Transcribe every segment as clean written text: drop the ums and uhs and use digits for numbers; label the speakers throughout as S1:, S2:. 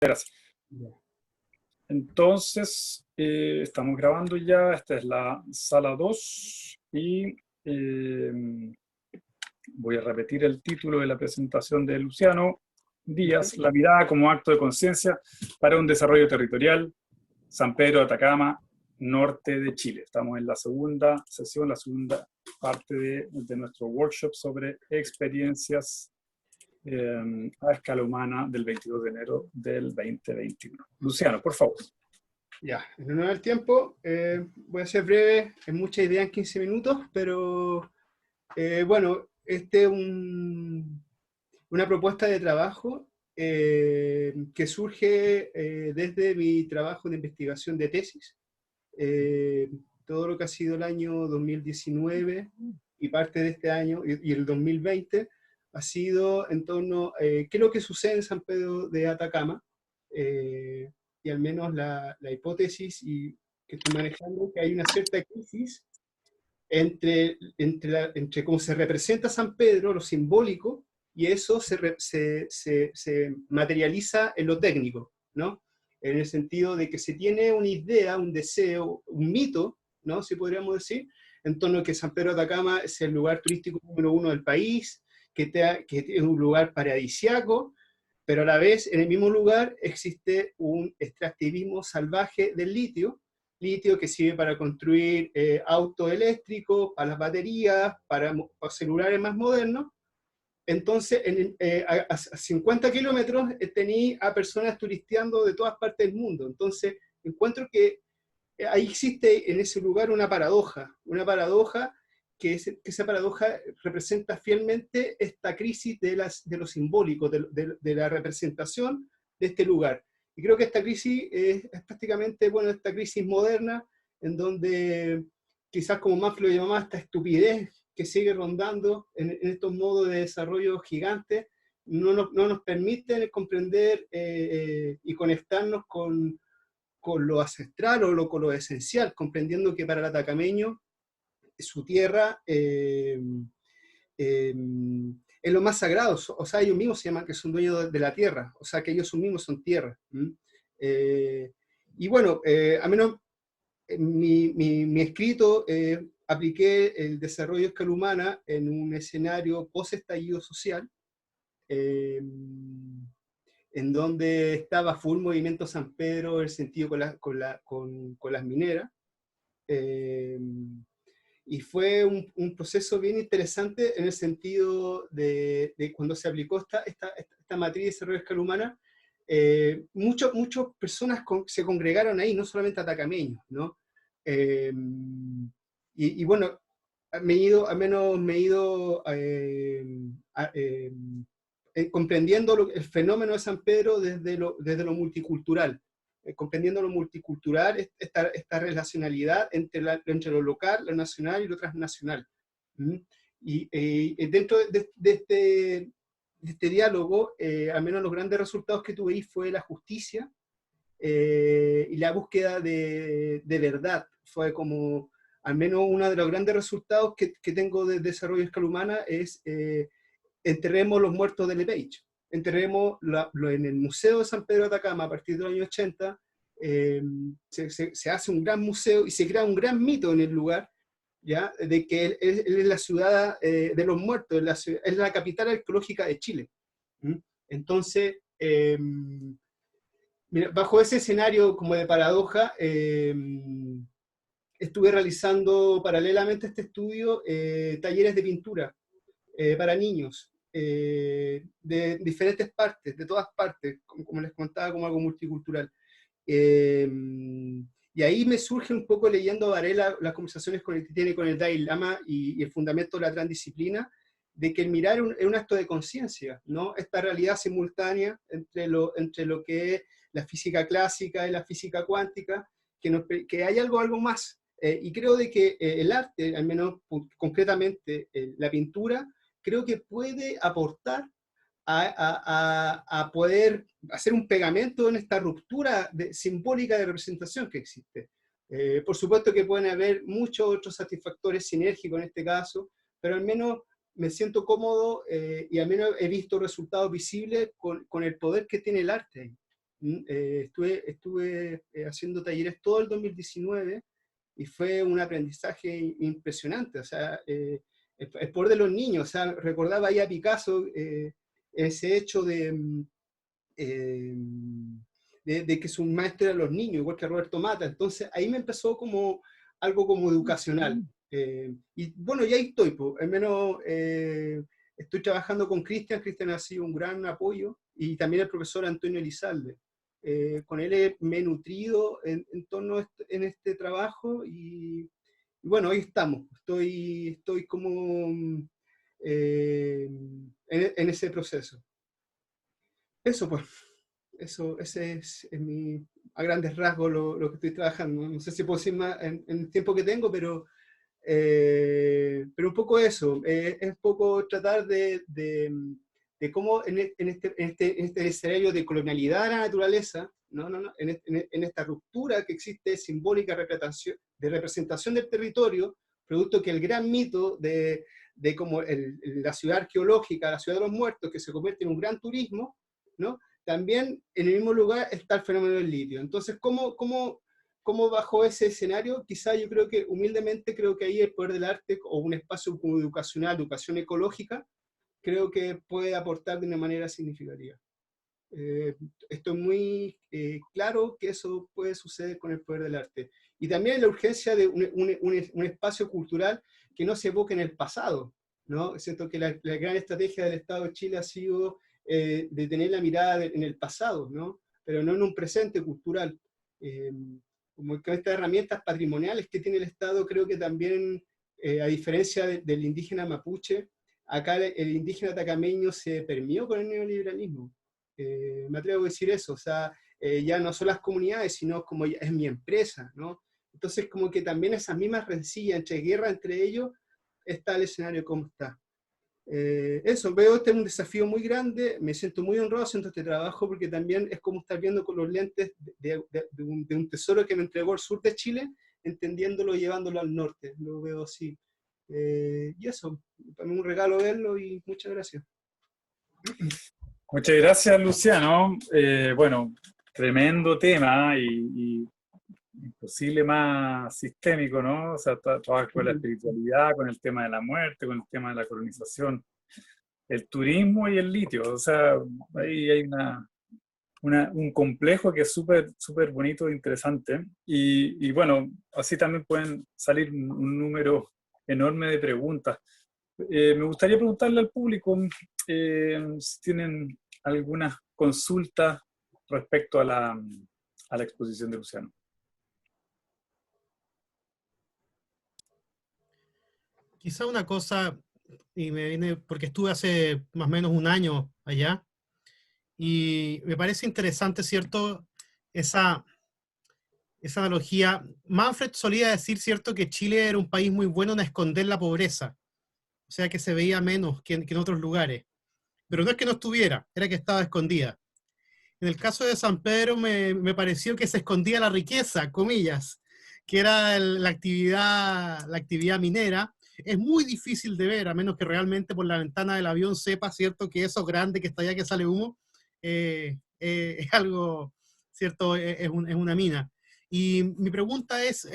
S1: Gracias. Entonces, estamos grabando ya. Esta es la sala 2 y voy a repetir el título de la presentación de Luciano Díaz, La mirada como acto de conciencia para un desarrollo territorial, San Pedro de Atacama, norte de Chile. Estamos en la segunda sesión, la segunda parte de nuestro workshop sobre experiencias a escala humana del 22 de enero del 2021. Luciano, por favor.
S2: Ya, en honor al tiempo, voy a ser breve, en mucha idea en 15 minutos, pero bueno, este es una propuesta de trabajo que surge desde mi trabajo de investigación de tesis. Todo lo que ha sido el año 2019 y parte de este año y el 2020 ha sido en torno a qué es lo que sucede en San Pedro de Atacama, y al menos la hipótesis que estoy manejando es que hay una cierta crisis entre cómo se representa San Pedro, lo simbólico, y eso se materializa en lo técnico, ¿no? En el sentido de que se tiene una idea, un deseo, un mito, ¿no? Si podríamos decir, en torno a que San Pedro de Atacama es el lugar turístico número 1 del país, que es un lugar paradisiaco, pero a la vez en el mismo lugar existe un extractivismo salvaje del litio que sirve para construir autos eléctricos, para las baterías, para celulares más modernos. Entonces, a 50 kilómetros tenía a personas turisteando de todas partes del mundo. Entonces, encuentro que ahí existe en ese lugar una paradoja que esa paradoja representa fielmente esta crisis de lo simbólico, de la representación de este lugar. Y creo que esta crisis es prácticamente, bueno, esta crisis moderna, en donde quizás como Mafio lo llamaba, esta estupidez que sigue rondando en estos modos de desarrollo gigantes, no nos permiten comprender y conectarnos con lo ancestral o con lo esencial, comprendiendo que para el atacameño su tierra es lo más sagrado. O sea, ellos mismos se llaman que son dueños de la tierra, o sea, que ellos mismos son tierra. Y bueno, a menos en mi escrito apliqué el desarrollo a escala humana en un escenario post-estallido social, en donde estaba full movimiento San Pedro, en el sentido con las mineras. Y fue un proceso bien interesante en el sentido de cuando se aplicó esta matriz de desarrollo a escala humana, muchas personas se congregaron ahí, no solamente atacameños, ¿no? Y bueno, al menos me he ido comprendiendo el fenómeno de San Pedro desde lo multicultural, comprendiendo lo multicultural, esta relacionalidad entre lo local, lo nacional y lo transnacional. Y dentro de este diálogo, al menos los grandes resultados que tuve ahí fue la justicia y la búsqueda de verdad. Fue como, al menos uno de los grandes resultados que tengo de desarrollo a escala humana es enterremos los muertos de Lepage. Enterremos en el Museo de San Pedro de Atacama a partir del año 80, se hace un gran museo y se crea un gran mito en el lugar, ¿ya? De que él es la ciudad de los muertos, es la capital arqueológica de Chile. Entonces, mira, bajo ese escenario como de paradoja, estuve realizando paralelamente a este estudio talleres de pintura para niños, de diferentes partes, de todas partes, como les contaba, como algo multicultural. Y ahí me surge un poco leyendo a Varela las conversaciones que tiene con el Dalai Lama y el fundamento de la transdisciplina, de que el mirar es un acto de conciencia, ¿no? Esta realidad simultánea entre lo que es la física clásica y la física cuántica, que hay algo más. Y creo de que el arte, al menos concretamente la pintura, creo que puede aportar a poder hacer un pegamento en esta ruptura simbólica de representación que existe. Por supuesto que pueden haber muchos otros satisfactores sinérgicos en este caso, pero al menos me siento cómodo y al menos he visto resultados visibles con el poder que tiene el arte ahí. Estuve haciendo talleres todo el 2019 y fue un aprendizaje impresionante. O sea, el poder de los niños. O sea, recordaba ahí a Picasso ese hecho eh, de que su maestro eran los niños, igual que Roberto Mata. Entonces ahí me empezó como algo como educacional. Y bueno, ya ahí estoy, pues, al menos estoy trabajando con Cristian. Cristian ha sido un gran apoyo, y también el profesor Antonio Elizalde. Con él me he nutrido en torno a en este trabajo, y bueno, ahí estamos. Estoy como en ese proceso. Eso pues. Ese es mi, a grandes rasgos lo que estoy trabajando. No sé si puedo decir más en el tiempo que tengo, pero un poco eso. Es un poco tratar de cómo en este escenario de colonialidad de la naturaleza, en esta ruptura que existe simbólica de representación del territorio, producto que el gran mito de como la ciudad arqueológica, la ciudad de los muertos, que se convierte en un gran turismo, ¿no? También en el mismo lugar está el fenómeno del litio. Entonces, ¿cómo bajo ese escenario? Quizá yo creo que, humildemente, creo que ahí el poder del arte, o un espacio como educacional, educación ecológica, creo que puede aportar de una manera significativa. Estoy muy claro que eso puede suceder con el poder del arte. Y también la urgencia de un espacio cultural que no se evoque en el pasado, ¿no? Siento que la gran estrategia del Estado de Chile ha sido de tener la mirada en el pasado, ¿no? Pero no en un presente cultural. Como con estas herramientas patrimoniales que tiene el Estado, creo que también, a diferencia del indígena mapuche, acá el indígena atacameño se permeó con el neoliberalismo. Me atrevo a decir eso. O sea, ya no son las comunidades, sino como es mi empresa, ¿no? Entonces, como que también esas mismas rencillas guerra entre ellos, está el escenario como está. Eso, veo este es un desafío muy grande. Me siento muy honrado haciendo este trabajo, porque también es como estar viendo con los lentes de un tesoro que me entregó el sur de Chile, entendiéndolo y llevándolo al norte. Lo veo así. Y eso, para mí es un regalo verlo, y muchas gracias.
S1: Muchas gracias, Luciano. Bueno, tremendo tema y imposible más sistémico, ¿no? O sea, trabajas con la espiritualidad, con el tema de la muerte, con el tema de la colonización, el turismo y el litio. O sea, ahí hay un complejo que es súper, súper bonito e interesante. Y bueno, así también pueden salir un número enorme de preguntas. Me gustaría preguntarle al público si tienen alguna consulta respecto a la exposición de Luciano.
S3: Quizá una cosa, y me viene porque estuve hace más o menos un año allá, y me parece interesante, ¿cierto? Esa analogía. Manfred solía decir, ¿cierto?, que Chile era un país muy bueno en esconder la pobreza, o sea, que se veía menos que en otros lugares. Pero no es que no estuviera, era que estaba escondida. En el caso de San Pedro me pareció que se escondía la riqueza, comillas, que era la actividad minera. Es muy difícil de ver, a menos que realmente por la ventana del avión sepa, ¿cierto?, que eso grande que está allá, que sale humo, es algo, ¿cierto?, es una mina. Y mi pregunta es,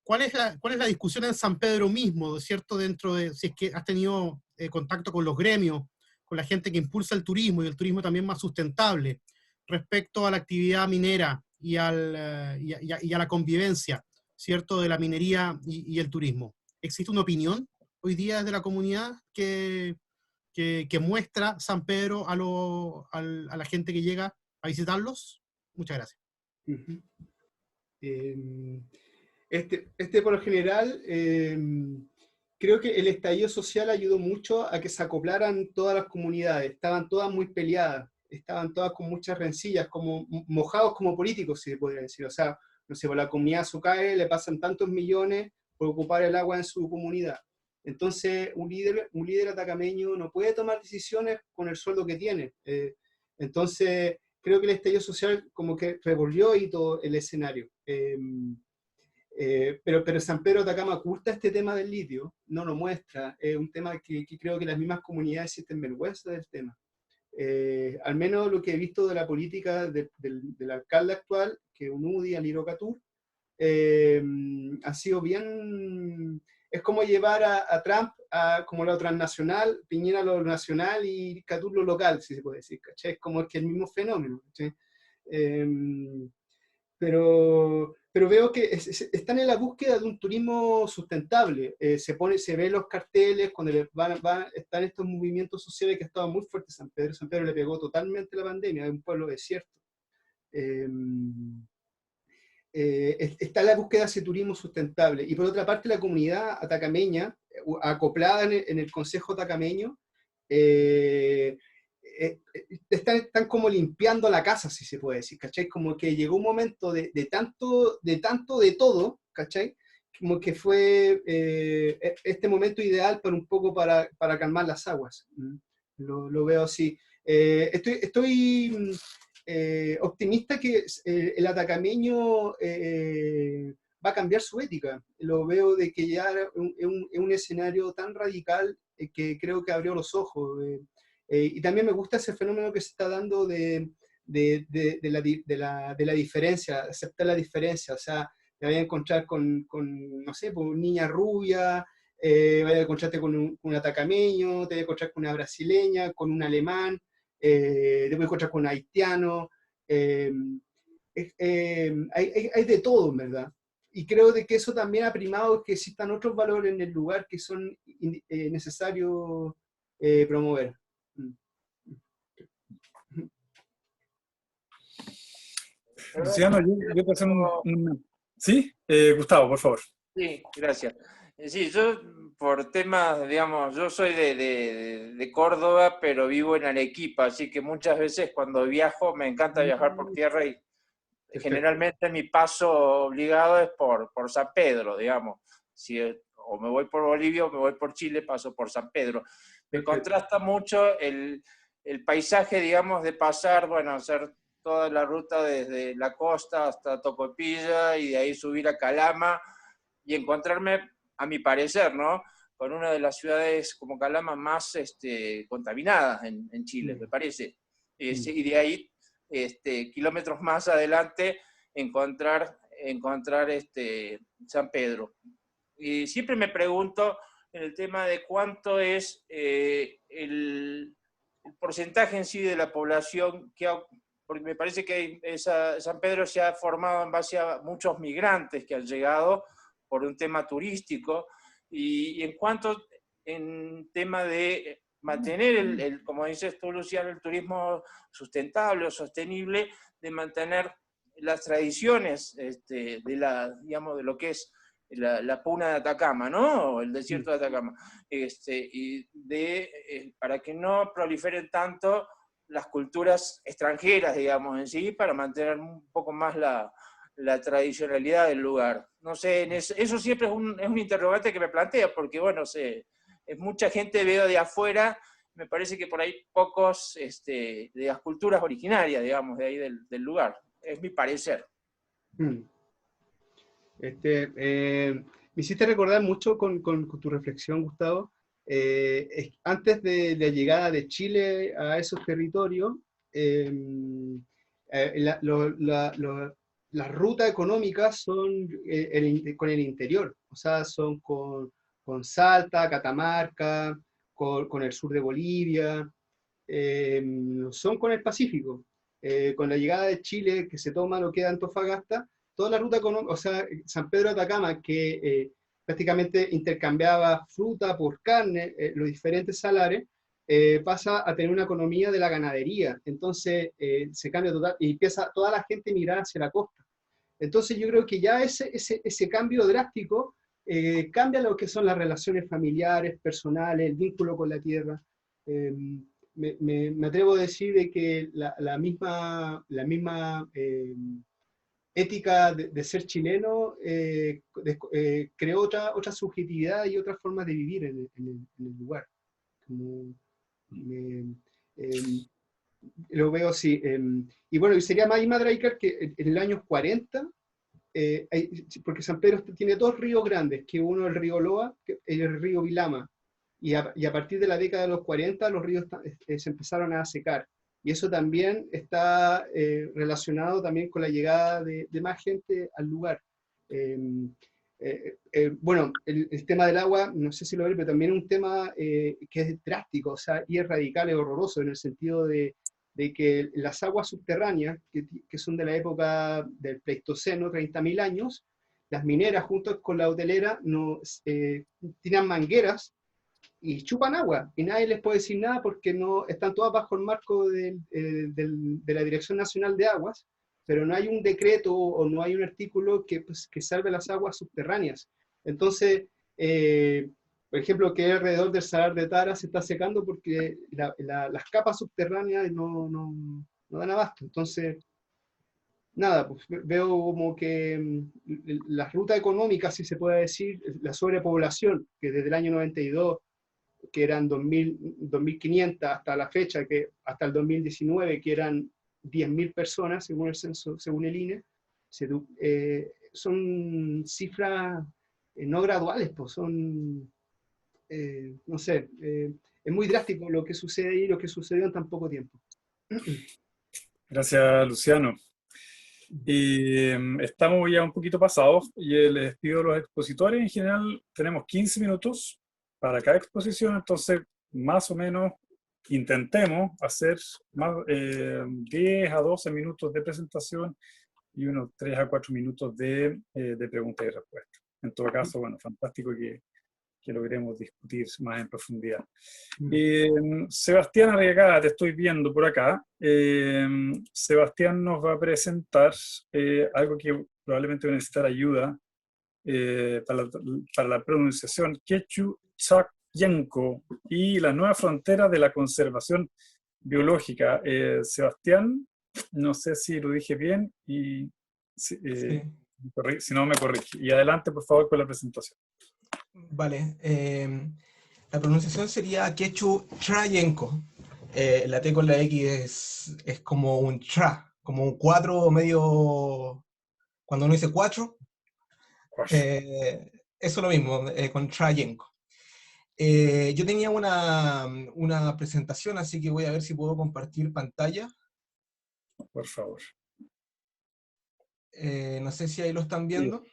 S3: ¿cuál es la discusión en San Pedro mismo, ¿cierto?, dentro de, si es que has tenido contacto con los gremios, con la gente que impulsa el turismo, y el turismo también más sustentable, respecto a la actividad minera y a la convivencia, ¿cierto?, de la minería y el turismo? ¿Existe una opinión hoy día desde la comunidad que muestra San Pedro a la gente que llega a visitarlos? Muchas gracias.
S2: Uh-huh. Por lo general, creo que el estallido social ayudó mucho a que se acoplaran todas las comunidades. Estaban todas muy peleadas, estaban todas con muchas rencillas, como mojados como políticos, si se podría decir. O sea, no sé, por la comunidad Sucae le pasan tantos millones por ocupar el agua en su comunidad. Entonces, un líder atacameño no puede tomar decisiones con el sueldo que tiene. Entonces, creo que el estallido social como que revolvió y todo el escenario. Pero San Pedro de Atacama oculta este tema del litio, no lo muestra. Es un tema que creo que las mismas comunidades sienten vergüenza del tema. Al menos lo que he visto de la política del alcalde actual, que es Unudi, Aliro Catur, ha sido bien, es como llevar a Trump a como lo transnacional, Piñera lo nacional y Catur lo local, si se puede decir, ¿cachai? Es como que el mismo fenómeno, ¿cachai? Pero veo que están en la búsqueda de un turismo sustentable. Se ven los carteles cuando están estos movimientos sociales que estaban muy fuertes en San Pedro. San Pedro le pegó totalmente la pandemia, es un pueblo desierto. Está la búsqueda de ese turismo sustentable. Y por otra parte, la comunidad atacameña, acoplada en el Consejo Atacameño, están como limpiando la casa, si se puede decir, ¿cachai? Como que llegó un momento de tanto de todo, ¿cachai? Como que fue este momento ideal para un poco para calmar las aguas. Lo veo así. Estoy optimista que el atacameño va a cambiar su ética. Lo veo de que ya es un escenario tan radical que creo que abrió los ojos. Y también me gusta ese fenómeno que se está dando de la diferencia, aceptar la diferencia. O sea, te voy a encontrar no sé, pues, niña rubia, voy a encontrarte con un atacameño, te voy a encontrar con una brasileña, con un alemán, te voy a encontrar con un haitiano. Hay de todo, en verdad. Y creo de que eso también ha primado que existan otros valores en el lugar que son necesarios promover.
S1: Luciano, yo te hacer ¿Sí? Gustavo, por favor.
S4: Sí, gracias. Sí, yo por temas, digamos, yo soy de Córdoba, pero vivo en Arequipa, así que muchas veces cuando viajo me encanta viajar por tierra y generalmente mi paso obligado es por San Pedro, digamos. O me voy por Bolivia o me voy por Chile, paso por San Pedro. Me contrasta mucho el paisaje, digamos, de pasar, bueno, hacer toda la ruta desde la costa hasta Tocopilla y de ahí subir a Calama y encontrarme, a mi parecer, ¿no?, con una de las ciudades como Calama más contaminadas en Chile, me parece. Y de ahí, kilómetros más adelante, encontrar San Pedro. Y siempre me pregunto en el tema de cuánto es el porcentaje en sí de la población porque me parece que San Pedro se ha formado en base a muchos migrantes que han llegado por un tema turístico, y en tema de mantener, como dices tú, Luciano, el turismo sustentable o sostenible, de mantener las tradiciones digamos, de lo que es la puna de Atacama, ¿no? O el desierto de Atacama, para que no proliferen tanto las culturas extranjeras, digamos, en sí, para mantener un poco más la tradicionalidad del lugar. No sé, eso siempre es un interrogante que me plantea, porque, bueno, es mucha gente veo de afuera, me parece que por ahí pocos de las culturas originarias, digamos, de ahí del lugar. Es mi parecer.
S2: Me hiciste recordar mucho con tu reflexión, Gustavo. Antes de la llegada de Chile a esos territorios, las rutas económicas son con el interior, o sea, son con Salta, Catamarca, con el sur de Bolivia, son con el Pacífico. Con la llegada de Chile, que se toma lo que es Antofagasta, toda la ruta económica, o sea, San Pedro de Atacama, que prácticamente intercambiaba fruta por carne, los diferentes salares, pasa a tener una economía de la ganadería. Entonces se cambia total y empieza toda la gente a mirar hacia la costa. Entonces yo creo que ya ese cambio drástico cambia lo que son las relaciones familiares, personales, el vínculo con la tierra. Me atrevo a decir de que la misma ética de ser chileno creó otra subjetividad y otras formas de vivir en el lugar. Lo veo así. Y bueno, y sería más Riker que en los años 40, porque San Pedro tiene dos ríos grandes, que uno es el río Loa y el río Vilama. y a partir de la década de los 40 los ríos se empezaron a secar. Y eso también está relacionado también con la llegada de más gente al lugar. Bueno, el tema del agua, no sé si lo ven, pero también es un tema que es drástico, o sea, y es radical, es horroroso, en el sentido de que las aguas subterráneas, que son de la época del Pleistoceno, 30.000 años, las mineras junto con la hotelera tiran mangueras y chupan agua, y nadie les puede decir nada porque no están todas bajo el marco de la Dirección Nacional de Aguas, pero no hay un decreto o no hay un artículo que salve las aguas subterráneas. Entonces, por ejemplo, que alrededor del Salar de Tara se está secando porque las capas subterráneas no dan abasto. Entonces, nada, pues veo como que la ruta económica, si se puede decir, la sobrepoblación, que desde el año 92, que eran 2.500 hasta la fecha, que hasta el 2019, que eran 10.000 personas, según el censo, según el INE, son cifras no graduales, pues son, no sé, es muy drástico lo que sucede y lo que sucedió en tan poco tiempo.
S1: Gracias, Luciano. Estamos ya un poquito pasados y les pido a los expositores, en general tenemos 15 minutos para cada exposición, entonces más o menos intentemos hacer más, 10 a 12 minutos de presentación y unos 3 a 4 minutos de preguntas y respuestas. En todo caso, bueno, fantástico que logremos discutir más en profundidad. Sebastián Arriagada, te estoy viendo por acá. Sebastián nos va a presentar algo que probablemente va a necesitar ayuda para la pronunciación, Quechua-Chacyenko y la nueva frontera de la conservación biológica. Sebastián, no sé si lo dije bien y si no me corrige. Y adelante, por favor, con la presentación.
S5: Vale, la pronunciación sería Quechua-Chacyenko. La T con la X es como un tra, como un 4 medio, cuando uno dice 4, eso es lo mismo, con Chacyenko. Yo tenía una presentación, así que voy a ver si puedo compartir pantalla.
S1: Por favor.
S5: No sé si ahí lo están viendo.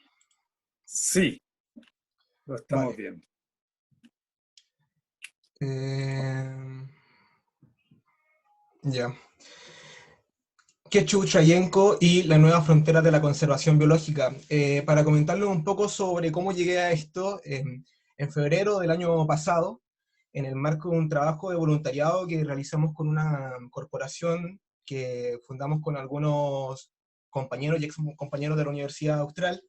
S1: Sí, lo estamos
S5: vale.
S1: viendo.
S5: Ya. Quechua-Chacyenko y la nueva frontera de la conservación biológica. Para comentarles un poco sobre cómo llegué a esto, en febrero del año pasado, en el marco de un trabajo de voluntariado que realizamos con una corporación que fundamos con algunos compañeros y ex compañeros de la Universidad Austral,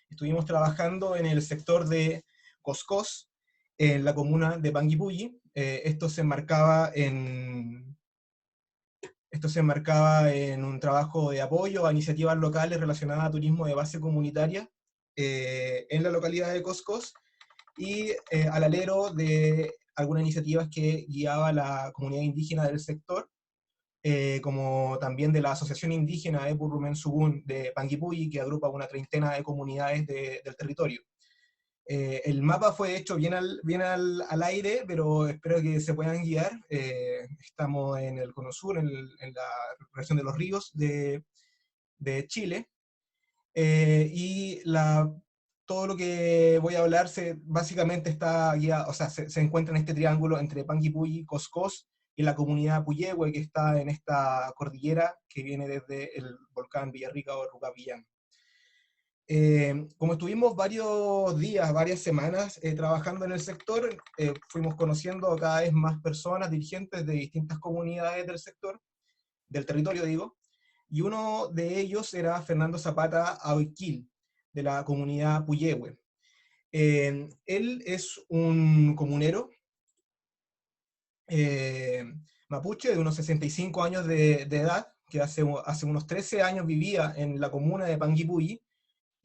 S5: estuvimos trabajando en el sector de Coscós, en la comuna de Panguipulli. Esto se enmarcaba en un trabajo de apoyo a iniciativas locales relacionadas a turismo de base comunitaria en la localidad de Coscós y al alero de algunas iniciativas que guiaba la comunidad indígena del sector, como también de la Asociación Indígena Epur Rumen Subun de Panguipulli, que agrupa una treintena de comunidades del territorio. El mapa fue hecho bien al aire, pero espero que se puedan guiar. Estamos en el Cono Sur, en la región de los ríos de Chile, y todo lo que voy a hablar básicamente está guiado, o sea, se encuentra en este triángulo entre Panguipulli, Coscós y la comunidad Puyehue, que está en esta cordillera que viene desde el volcán Villarrica o Rucapillán. Como estuvimos varios días, varias semanas trabajando en el sector, fuimos conociendo cada vez más personas, dirigentes de distintas comunidades del sector, del territorio digo, y uno de ellos era Fernando Zapata Aoiquil, de la comunidad Puyehue. Él es un comunero mapuche de unos 65 años de edad, que hace unos 13 años vivía en la comuna de Panguipulli,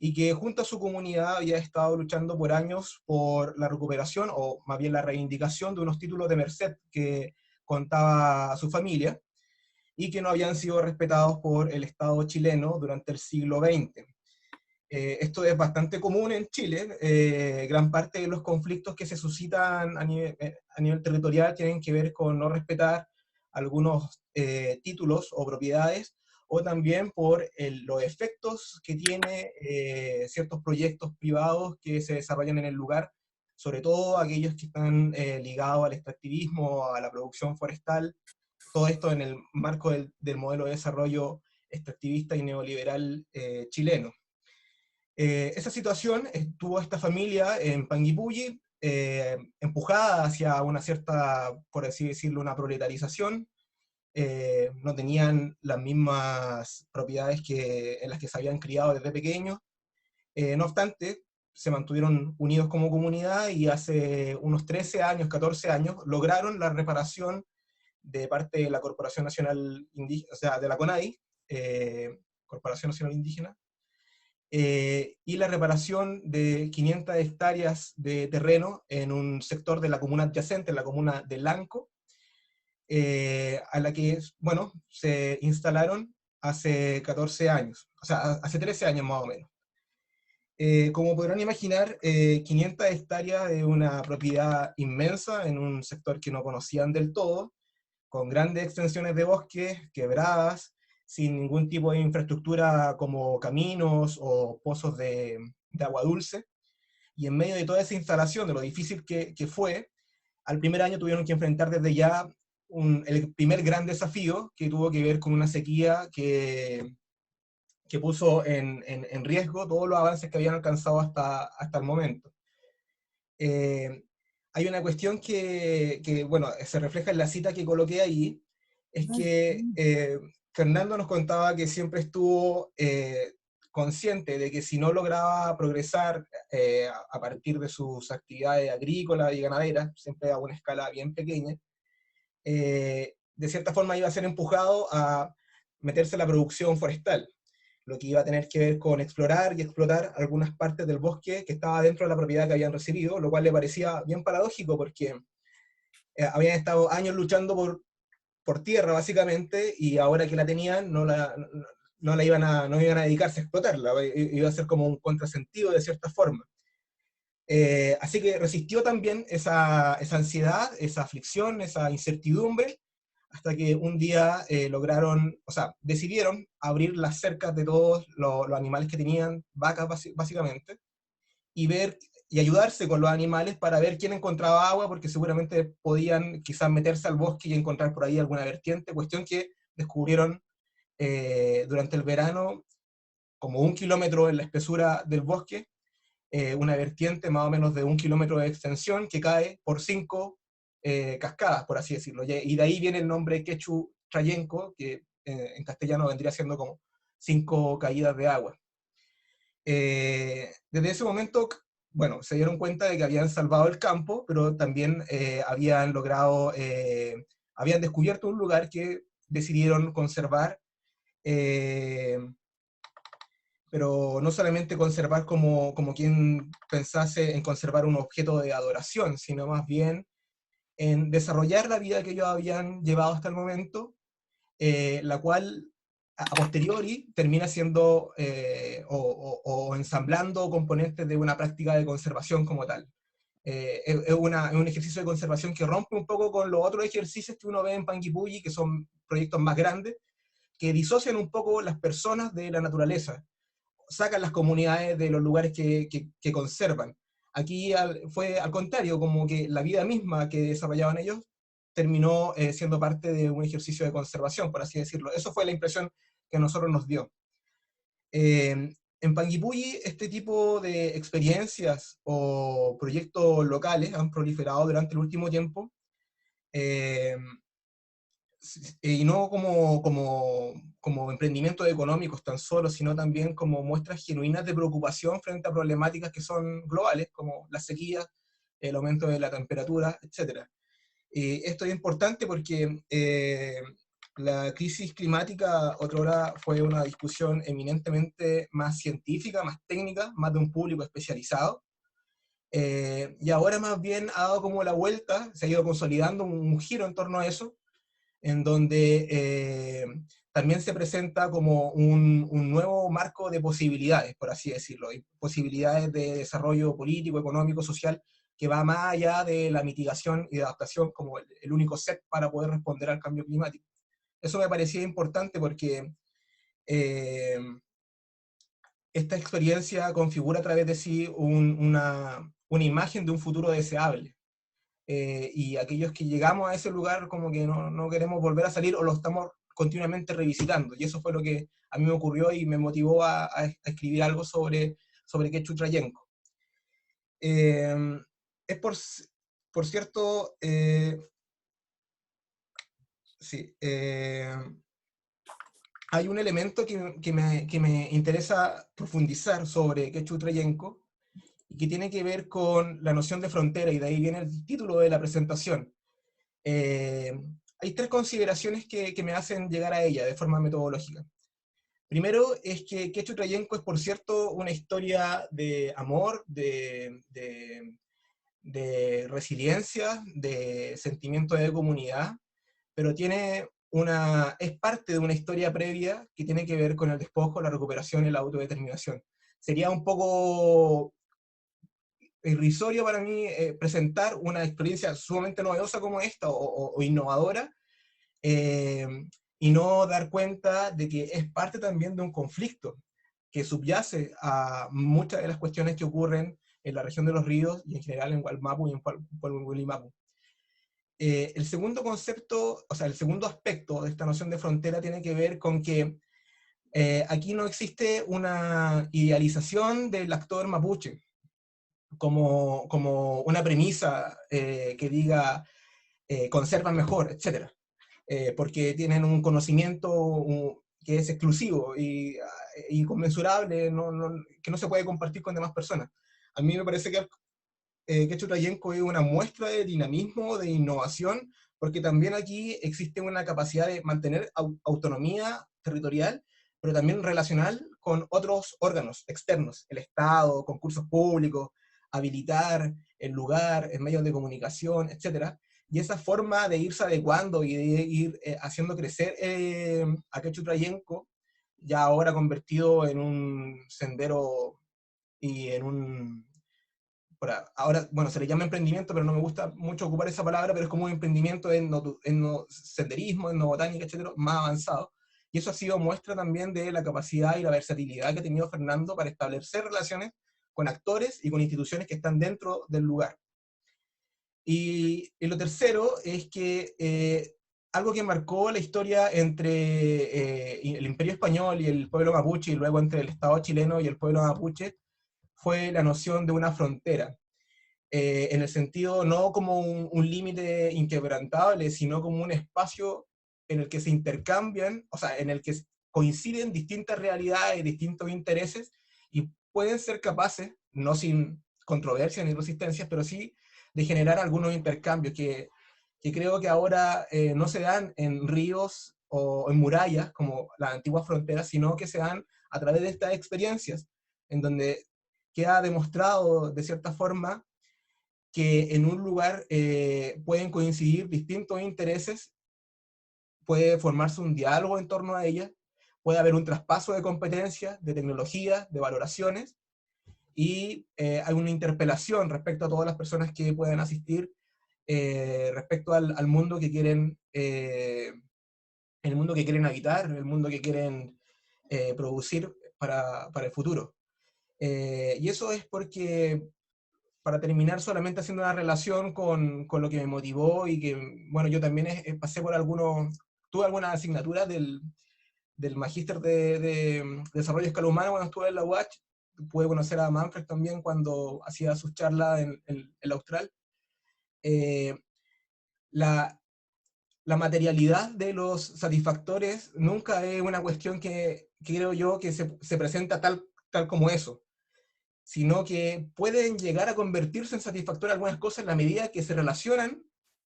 S5: y que junto a su comunidad había estado luchando por años por la recuperación, o más bien la reivindicación de unos títulos de merced que contaba su familia, y que no habían sido respetados por el Estado chileno durante el siglo XX. Esto es bastante común en Chile. Gran parte de los conflictos que se suscitan a nivel territorial tienen que ver con no respetar algunos títulos o propiedades, o también por los efectos que tiene ciertos proyectos privados que se desarrollan en el lugar, sobre todo aquellos que están ligados al extractivismo, a la producción forestal, todo esto en el marco del modelo de desarrollo extractivista y neoliberal chileno. Esa situación tuvo esta familia en Panguipulli, empujada hacia una cierta, por así decirlo, una proletarización. No tenían las mismas propiedades en las que se habían criado desde pequeños. No obstante, se mantuvieron unidos como comunidad y hace unos 13 años, 14 años, lograron la reparación de parte de la Corporación Nacional Indígena, o sea, de la CONADI, Corporación Nacional Indígena, y la reparación de 500 hectáreas de terreno en un sector de la comuna adyacente, en la comuna de Lanco, a la que, bueno, se instalaron hace 14 años, o sea, hace 13 años más o menos. Como podrán imaginar, 500 hectáreas de una propiedad inmensa en un sector que no conocían del todo, con grandes extensiones de bosques, quebradas, sin ningún tipo de infraestructura como caminos o pozos de agua dulce. Y en medio de toda esa instalación, de lo difícil que fue, al primer año tuvieron que enfrentar desde ya el primer gran desafío, que tuvo que ver con una sequía que puso en riesgo todos los avances que habían alcanzado hasta el momento. Hay una cuestión que, bueno, se refleja en la cita que coloqué ahí, es que Fernando nos contaba que siempre estuvo consciente de que si no lograba progresar a partir de sus actividades agrícolas y ganaderas, siempre a una escala bien pequeña, de cierta forma iba a ser empujado a meterse en la producción forestal, lo que iba a tener que ver con explorar y explotar algunas partes del bosque que estaba dentro de la propiedad que habían recibido, lo cual le parecía bien paradójico porque habían estado años luchando por tierra básicamente, y ahora que la tenían no iban a dedicarse a explotarla, iba a ser como un contrasentido de cierta forma. Así que resistió también esa ansiedad, esa aflicción, esa incertidumbre, hasta que un día decidieron abrir las cercas de todos los animales que tenían, vacas básicamente, y ayudarse con los animales para ver quién encontraba agua, porque seguramente podían quizás meterse al bosque y encontrar por ahí alguna vertiente, cuestión que descubrieron durante el verano, como 1 kilómetro en la espesura del bosque, una vertiente más o menos de 1 kilómetro de extensión que cae por 5 cascadas, por así decirlo. Y de ahí viene el nombre Quechu Trayenco, que en castellano vendría siendo como 5 caídas de agua. Desde ese momento, bueno, se dieron cuenta de que habían salvado el campo, pero también habían descubierto un lugar que decidieron conservar, pero no solamente conservar como quien pensase en conservar un objeto de adoración, sino más bien en desarrollar la vida que ellos habían llevado hasta el momento, la cual a posteriori termina siendo o ensamblando componentes de una práctica de conservación como tal. Es un ejercicio de conservación que rompe un poco con los otros ejercicios que uno ve en Panguipulli, que son proyectos más grandes, que disocian un poco las personas de la naturaleza, sacan las comunidades de los lugares que conservan. Aquí fue al contrario, como que la vida misma que desarrollaban ellos terminó siendo parte de un ejercicio de conservación, por así decirlo. Eso fue la impresión que a nosotros nos dio. En Panguipulli, este tipo de experiencias o proyectos locales han proliferado durante el último tiempo, y no como emprendimientos económicos tan solo, sino también como muestras genuinas de preocupación frente a problemáticas que son globales, como la sequía, el aumento de la temperatura, etc. Esto es importante porque la crisis climática otrora fue una discusión eminentemente más científica, más técnica, más de un público especializado, y ahora más bien ha dado como la vuelta, se ha ido consolidando un giro en torno a eso, en donde también se presenta como un nuevo marco de posibilidades, por así decirlo, y posibilidades de desarrollo político, económico, social, que va más allá de la mitigación y de adaptación como el único set para poder responder al cambio climático. Eso me parecía importante porque eh, esta experiencia configura a través de sí una imagen de un futuro deseable. Y aquellos que llegamos a ese lugar como que no queremos volver a salir o lo estamos continuamente revisitando. Y eso fue lo que a mí me ocurrió y me motivó a escribir algo sobre Quechua Trayenco. Es por cierto, sí, hay un elemento que me interesa profundizar sobre Quechua Trayenco, y que tiene que ver con la noción de frontera, y de ahí viene el título de la presentación. Hay tres consideraciones que me hacen llegar a ella de forma metodológica. Primero es que Quechua Trayenco es, por cierto, una historia de amor, de resiliencia, de sentimiento de comunidad, pero es parte de una historia previa que tiene que ver con el despojo, la recuperación y la autodeterminación. Sería un poco irrisorio para mí presentar una experiencia sumamente novedosa como esta o innovadora, y no dar cuenta de que es parte también de un conflicto que subyace a muchas de las cuestiones que ocurren en la región de los ríos y en general en Wallmapu y en Willimapu. El segundo concepto, o sea, el segundo aspecto de esta noción de frontera tiene que ver con que aquí no existe una idealización del actor mapuche como una premisa que diga conservan mejor, etc. Porque tienen un conocimiento que es exclusivo y inconmensurable, que no se puede compartir con demás personas. A mí me parece que Quechua Trayenco es una muestra de dinamismo, de innovación, porque también aquí existe una capacidad de mantener autonomía territorial, pero también relacional con otros órganos externos, el Estado, concursos públicos, habilitar el lugar en medios de comunicación, etc. Y esa forma de irse adecuando y de ir haciendo crecer a Quechua Trayenco, ya ahora convertido en un sendero y en un... Ahora, bueno, se le llama emprendimiento, pero no me gusta mucho ocupar esa palabra, pero es como un emprendimiento en senderismo, etnobotánica, etcétera, más avanzado. Y eso ha sido muestra también de la capacidad y la versatilidad que ha tenido Fernando para establecer relaciones con actores y con instituciones que están dentro del lugar. Y lo tercero es que algo que marcó la historia entre el Imperio Español y el pueblo mapuche, y luego entre el Estado chileno y el pueblo mapuche, fue la noción de una frontera. En el sentido no como un límite inquebrantable, sino como un espacio en el que se intercambian, o sea, en el que coinciden distintas realidades, distintos intereses, y pueden ser capaces, no sin controversia ni resistencias, pero sí de generar algunos intercambios que creo que ahora no se dan en ríos o en murallas, como las antiguas fronteras, sino que se dan a través de estas experiencias, en donde queda demostrado de cierta forma que en un lugar pueden coincidir distintos intereses, puede formarse un diálogo en torno a ella, puede haber un traspaso de competencias, de tecnologías, de valoraciones, y hay una interpelación respecto a todas las personas que puedan asistir respecto al mundo que quieren, el mundo que quieren habitar, el mundo que quieren producir para el futuro. Y eso es porque, para terminar, solamente haciendo una relación con lo que me motivó y que, bueno, yo también pasé por tuve algunas asignaturas del Magíster de Desarrollo Escala Humana cuando estuve en la UACH. Pude conocer a Manfred también cuando hacía sus charlas en la Austral. La materialidad de los satisfactores nunca es una cuestión que creo yo que se presenta tal como eso, sino que pueden llegar a convertirse en satisfactorias algunas cosas en la medida que se relacionan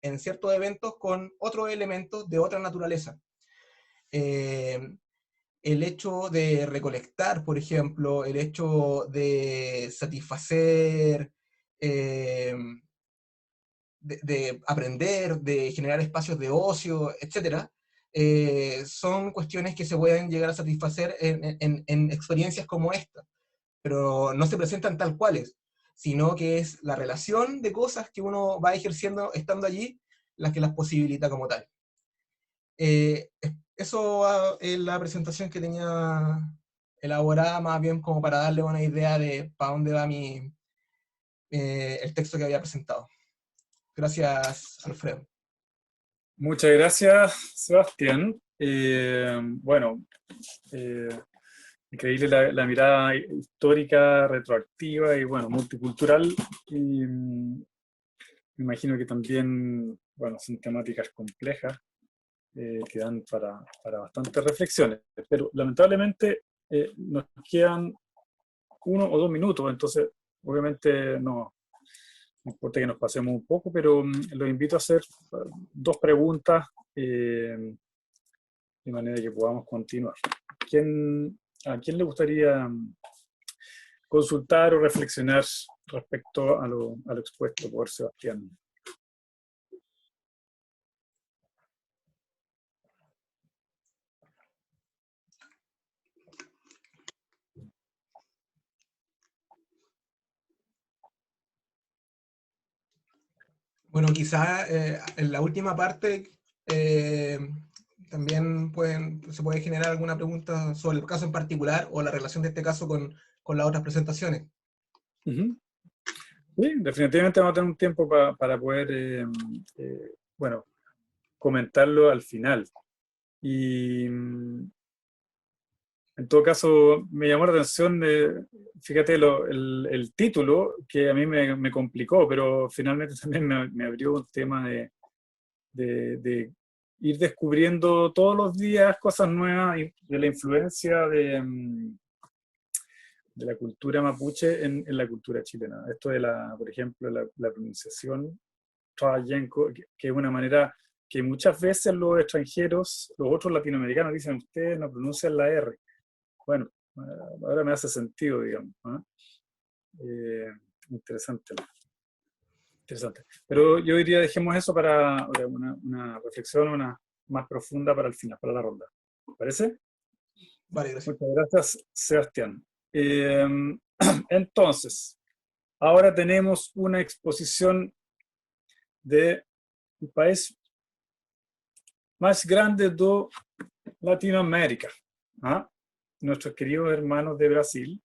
S5: en ciertos eventos con otros elementos de otra naturaleza. El hecho de recolectar, por ejemplo, el hecho de satisfacer, de aprender, de generar espacios de ocio, etc., son cuestiones que se pueden llegar a satisfacer en experiencias como esta, pero no se presentan tal cuales, sino que es la relación de cosas que uno va ejerciendo estando allí las que las posibilita como tal. Eso es la presentación que tenía elaborada, más bien como para darle una idea de para dónde va el texto que había presentado. Gracias, Alfredo.
S1: Muchas gracias, Sebastián. Bueno, increíble la mirada histórica, retroactiva y, bueno, multicultural. Y, me imagino que también, bueno, son temáticas complejas que dan para bastantes reflexiones. Pero lamentablemente nos quedan 1 o 2 minutos, entonces obviamente no importa que nos pasemos un poco, pero los invito a hacer 2 preguntas de manera que podamos continuar. ¿A quién le gustaría consultar o reflexionar respecto a lo expuesto por Sebastián?
S5: Bueno, quizá en la última parte también se puede generar alguna pregunta sobre el caso en particular o la relación de este caso con las otras presentaciones.
S1: Uh-huh. Sí, definitivamente vamos a tener un tiempo para poder, bueno, comentarlo al final. Y en todo caso, me llamó la atención, fíjate, el título, que a mí me complicó, pero finalmente también me abrió un tema de ir descubriendo todos los días cosas nuevas y de la influencia de la cultura mapuche en la cultura chilena. Esto de por ejemplo, la pronunciación Trayenco, que es una manera que muchas veces los extranjeros, los otros latinoamericanos dicen, ustedes no pronuncian la R. Bueno, ahora me hace sentido, digamos. Interesante. Interesante. Pero yo diría, dejemos eso para una reflexión más profunda para el final, para la ronda. ¿Parece?
S5: Vale, gracias.
S1: Muchas gracias, Sebastián. Entonces, ahora tenemos una exposición del país más grande de Latinoamérica. ¿Ah? Nuestros queridos hermanos de Brasil.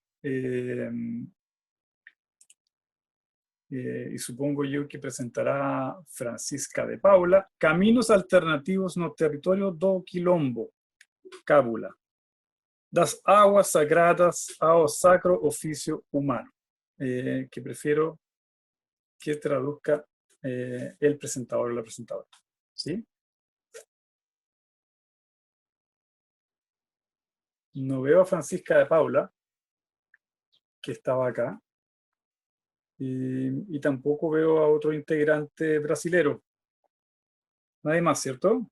S1: Y supongo yo que presentará Francisca de Paula, Caminos Alternativos no Territorio do Quilombo, Cábula, das Aguas Sagradas ao Sacro Oficio Humano, que prefiero que traduzca el presentador o la presentadora. ¿Sí? No veo a Francisca de Paula, que estaba acá, y tampoco veo a otro integrante brasilero. Nadie más, ¿cierto?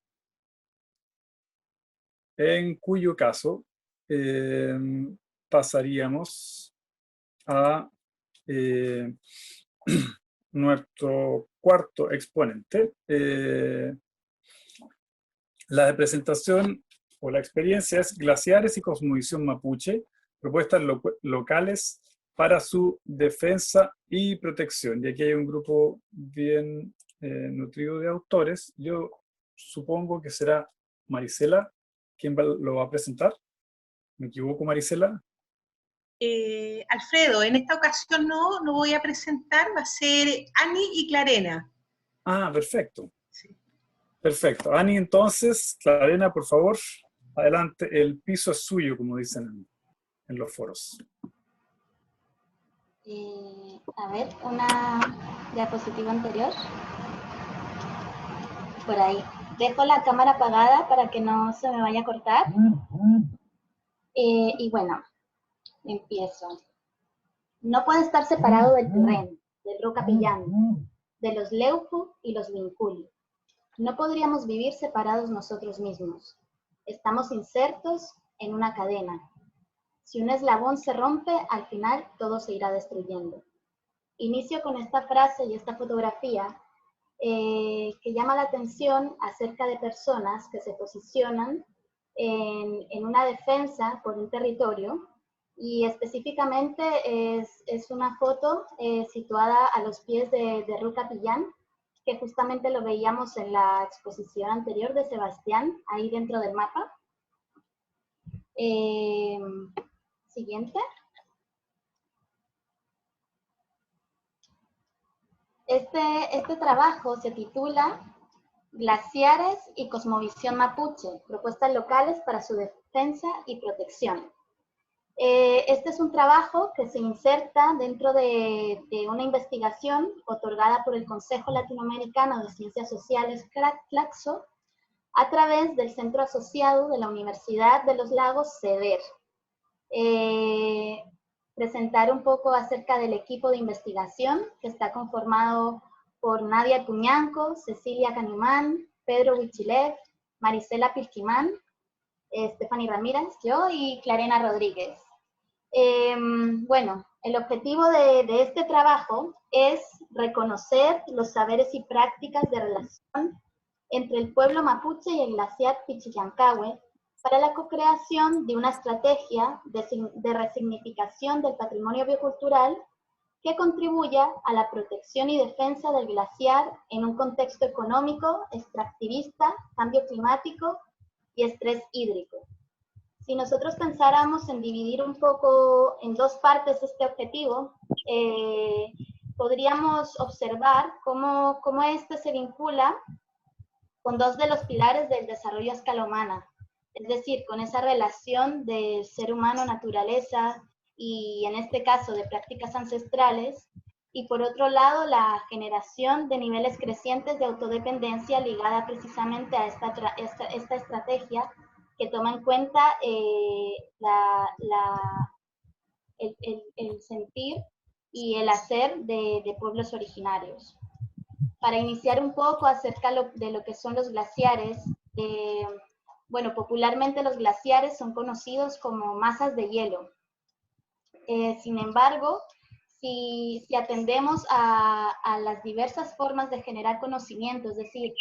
S1: En cuyo caso pasaríamos a nuestro cuarto exponente. La presentación o la experiencia es Glaciares y Cosmovisión Mapuche, propuestas locales para su defensa y protección. Y aquí hay un grupo bien nutrido de autores. Yo supongo que será Marisela quien lo va a presentar. ¿Me equivoco, Marisela?
S6: Alfredo, en esta ocasión no voy a presentar, va a ser Ani y Clarena.
S1: Ah, perfecto.
S6: Sí.
S1: Perfecto. Ani, entonces, Clarena, por favor, adelante, el piso es suyo, como dicen en los foros.
S7: A ver, una diapositiva anterior. Por ahí. Dejo la cámara apagada para que no se me vaya a cortar. Y bueno, empiezo. No puede estar separado del terreno, del Rocapillán, de los Leuju y los Vinculi. No podríamos vivir separados nosotros mismos. Estamos insertos en una cadena. Si un eslabón se rompe, al final todo se irá destruyendo. Inicio con esta frase y esta fotografía que llama la atención acerca de personas que se posicionan en una defensa por un territorio, y específicamente es una foto situada a los pies de Ruca Pillán, que justamente lo veíamos en la exposición anterior de Sebastián, ahí dentro del mapa. Siguiente. Este trabajo se titula Glaciares y Cosmovisión Mapuche, propuestas locales para su defensa y protección. Este es un trabajo que se inserta dentro de una investigación otorgada por el Consejo Latinoamericano de Ciencias Sociales, CLACSO, a través del Centro Asociado de la Universidad de los Lagos, CEDER. Presentar un poco acerca del equipo de investigación, que está conformado por Nadia Tuñanco, Cecilia Canimán, Pedro Huichilev, Marisela Pilquimán, Stephanie Ramírez, yo y Clarena Rodríguez. Bueno, el objetivo de este trabajo es reconocer los saberes y prácticas de relación entre el pueblo mapuche y el glaciar Pichillancahue para la co-creación de una estrategia de resignificación del patrimonio biocultural que contribuya a la protección y defensa del glaciar en un contexto económico, extractivista, cambio climático y estrés hídrico. Si nosotros pensáramos en dividir un poco en dos partes este objetivo, podríamos observar cómo este se vincula con dos de los pilares del desarrollo a escala humana, es decir, con esa relación del ser humano-naturaleza y en este caso de prácticas ancestrales, y por otro lado la generación de niveles crecientes de autodependencia ligada precisamente a esta estrategia que toma en cuenta el sentir y el hacer de pueblos originarios. Para iniciar un poco acerca de lo que son los glaciares, bueno, popularmente los glaciares son conocidos como masas de hielo. Sin embargo, si atendemos a las diversas formas de generar conocimiento, es decir,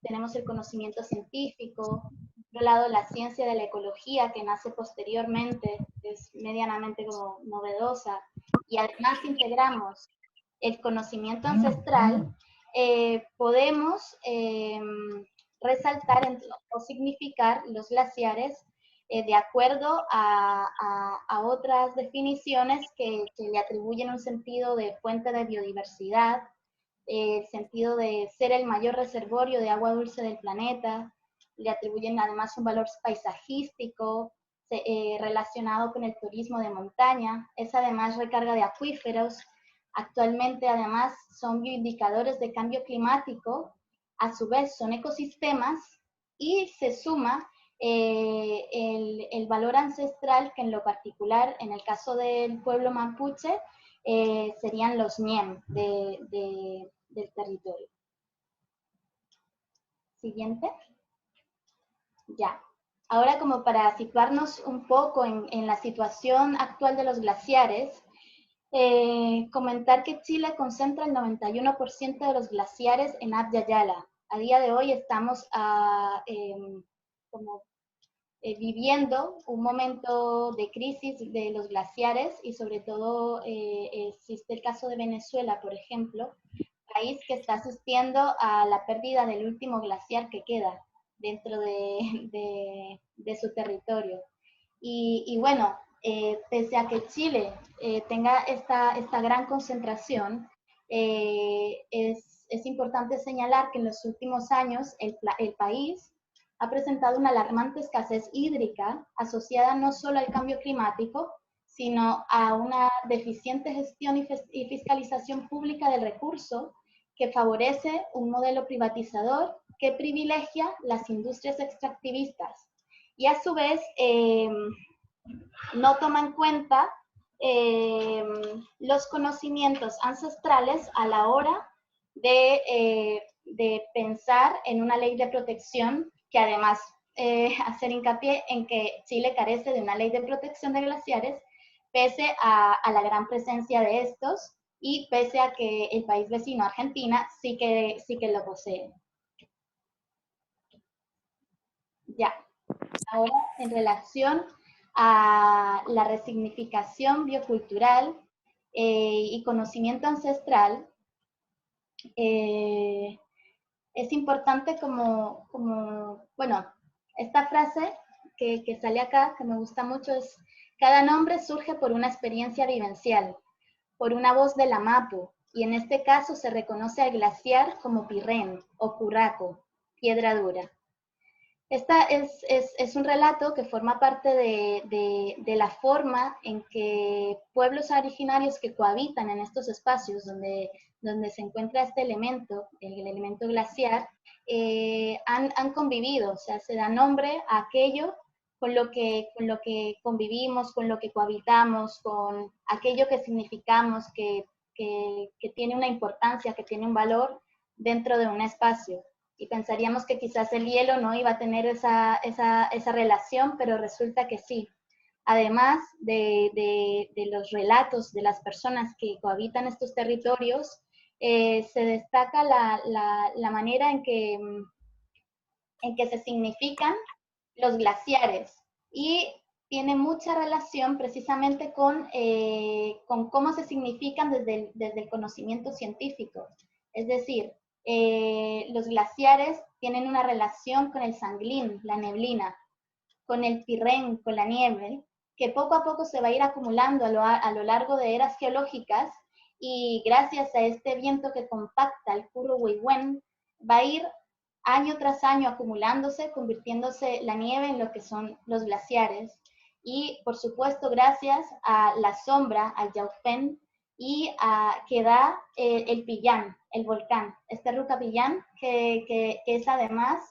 S7: tenemos el conocimiento científico, por otro lado la ciencia de la ecología que nace posteriormente, es medianamente como novedosa, y además integramos el conocimiento ancestral, podemos resaltar o significar los glaciares de acuerdo a otras definiciones que le atribuyen un sentido de fuente de biodiversidad, el sentido de ser el mayor reservorio de agua dulce del planeta, le atribuyen además un valor paisajístico relacionado con el turismo de montaña, es además recarga de acuíferos, actualmente además son bioindicadores de cambio climático, a su vez son ecosistemas y se suma el valor ancestral que en lo particular, en el caso del pueblo mapuche, serían los ñem del territorio. Siguiente. Ya. Ahora, como para situarnos un poco en la situación actual de los glaciares, comentar que Chile concentra el 91% de los glaciares en Abya Yala. A día de hoy estamos viviendo un momento de crisis de los glaciares y sobre todo existe el caso de Venezuela, por ejemplo, país que está asistiendo a la pérdida del último glaciar que queda dentro de su territorio. Y bueno, pese a que Chile tenga esta gran concentración, es importante señalar que en los últimos años el país ha presentado una alarmante escasez hídrica asociada no solo al cambio climático, sino a una deficiente gestión y fiscalización pública del recurso que favorece un modelo privatizador que privilegia las industrias extractivistas y a su vez no toma en cuenta los conocimientos ancestrales a la hora de pensar en una ley de protección que además hacer hincapié en que Chile carece de una ley de protección de glaciares pese a la gran presencia de estos y pese a que el país vecino, Argentina, sí que lo posee. Ya, ahora en relación a la resignificación biocultural y conocimiento ancestral, es importante bueno, esta frase que sale acá, que me gusta mucho, es: cada nombre surge por una experiencia vivencial, por una voz de la Mapu, y en este caso se reconoce al glaciar como Pirrén o Curraco, piedra dura. Esta es un relato que forma parte de la forma en que pueblos originarios que cohabitan en estos espacios donde se encuentra este elemento, el elemento glaciar, han convivido, o sea, se da nombre a aquello con lo que convivimos, con lo que cohabitamos, con aquello que significamos, que tiene una importancia, que tiene un valor dentro de un espacio. Y pensaríamos que quizás el hielo no iba a tener esa relación, pero resulta que sí. Además de los relatos de las personas que cohabitan estos territorios, se destaca la manera en que se significan los glaciares, y tiene mucha relación precisamente con cómo se significan desde el conocimiento científico. Es decir, los glaciares tienen una relación con el sanglín, la neblina, con el pirrén, con la nieve, que poco a poco se va a ir acumulando a lo largo de eras geológicas, y gracias a este viento que compacta el Curro-Huehuen, va a ir año tras año acumulándose, convirtiéndose la nieve en lo que son los glaciares. Y por supuesto gracias a la sombra, al Yaupén, y que da el Pillán, el volcán, este Rucapillán, que es además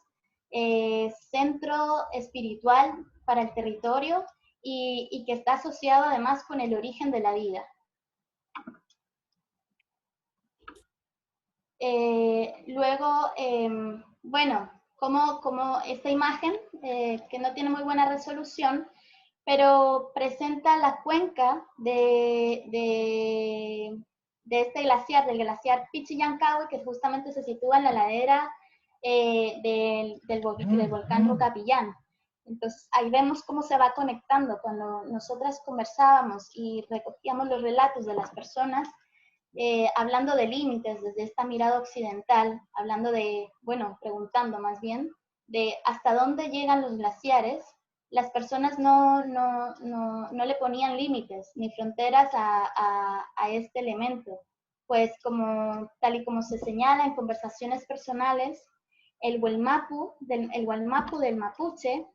S7: centro espiritual para el territorio, y que está asociado además con el origen de la vida. Luego, bueno, como esta imagen, que no tiene muy buena resolución, pero presenta la cuenca de este glaciar, del glaciar Pichillancahue, que justamente se sitúa en la ladera del volcán Rucapillán. Entonces, ahí vemos cómo se va conectando. Cuando nosotras conversábamos y recogíamos los relatos de las personas, hablando de límites desde esta mirada occidental, hablando preguntando más bien, de hasta dónde llegan los glaciares, las personas no le ponían límites ni fronteras a este elemento, pues tal y como se señala en conversaciones personales, el Hualmapu del mapuche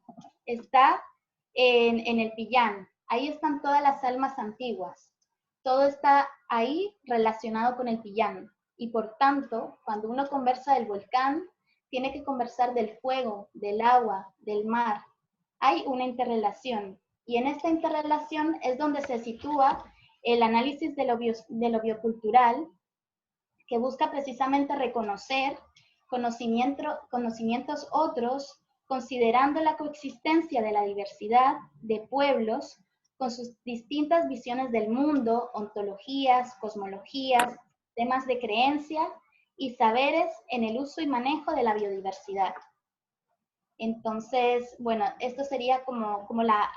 S7: está en el Pillán. Ahí están todas las almas antiguas. Todo está ahí relacionado con el Pillán. Y por tanto, cuando uno conversa del volcán, tiene que conversar del fuego, del agua, del mar. Hay una interrelación. Y en esta interrelación es donde se sitúa el análisis de lo biocultural, que busca precisamente reconocer conocimientos otros, considerando la coexistencia de la diversidad de pueblos con sus distintas visiones del mundo, ontologías, cosmologías, temas de creencia y saberes en el uso y manejo de la biodiversidad. Entonces, bueno, esto sería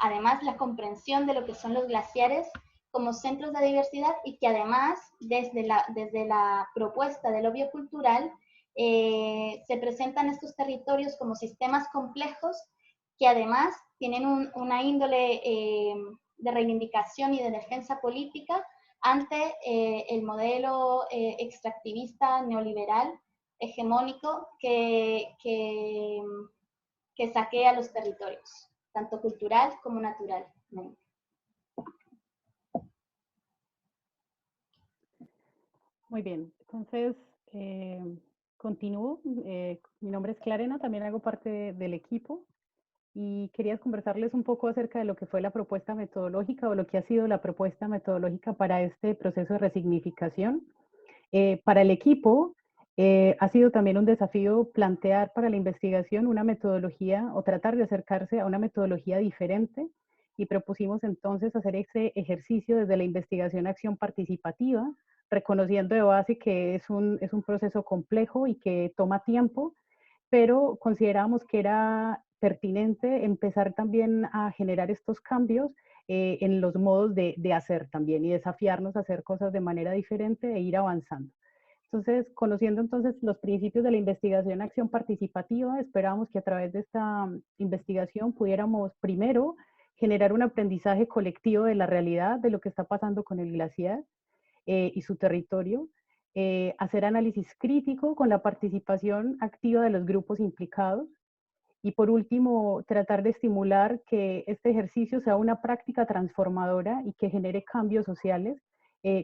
S7: además la comprensión de lo que son los glaciares como centros de diversidad, y que además desde la propuesta de lo biocultural se presentan estos territorios como sistemas complejos que además tienen una índole de reivindicación y de defensa política ante el modelo extractivista neoliberal hegemónico que saquea los territorios, tanto cultural como naturalmente.
S8: Muy bien, entonces continúo. Mi nombre es Clarena, también hago parte del equipo y quería conversarles un poco acerca de lo que fue la propuesta metodológica o lo que ha sido la propuesta metodológica para este proceso de resignificación. Para el equipo ha sido también un desafío plantear para la investigación una metodología o tratar de acercarse a una metodología diferente, y propusimos entonces hacer ese ejercicio desde la investigación-acción participativa, reconociendo de base que es un proceso complejo y que toma tiempo, pero consideramos que era pertinente empezar también a generar estos cambios en los modos de hacer también y desafiarnos a hacer cosas de manera diferente e ir avanzando. Entonces, conociendo entonces los principios de la investigación acción participativa, esperamos que a través de esta investigación pudiéramos primero generar un aprendizaje colectivo de la realidad de lo que está pasando con el glaciar y su territorio, hacer análisis crítico con la participación activa de los grupos implicados y por último, tratar de estimular que este ejercicio sea una práctica transformadora y que genere cambios sociales,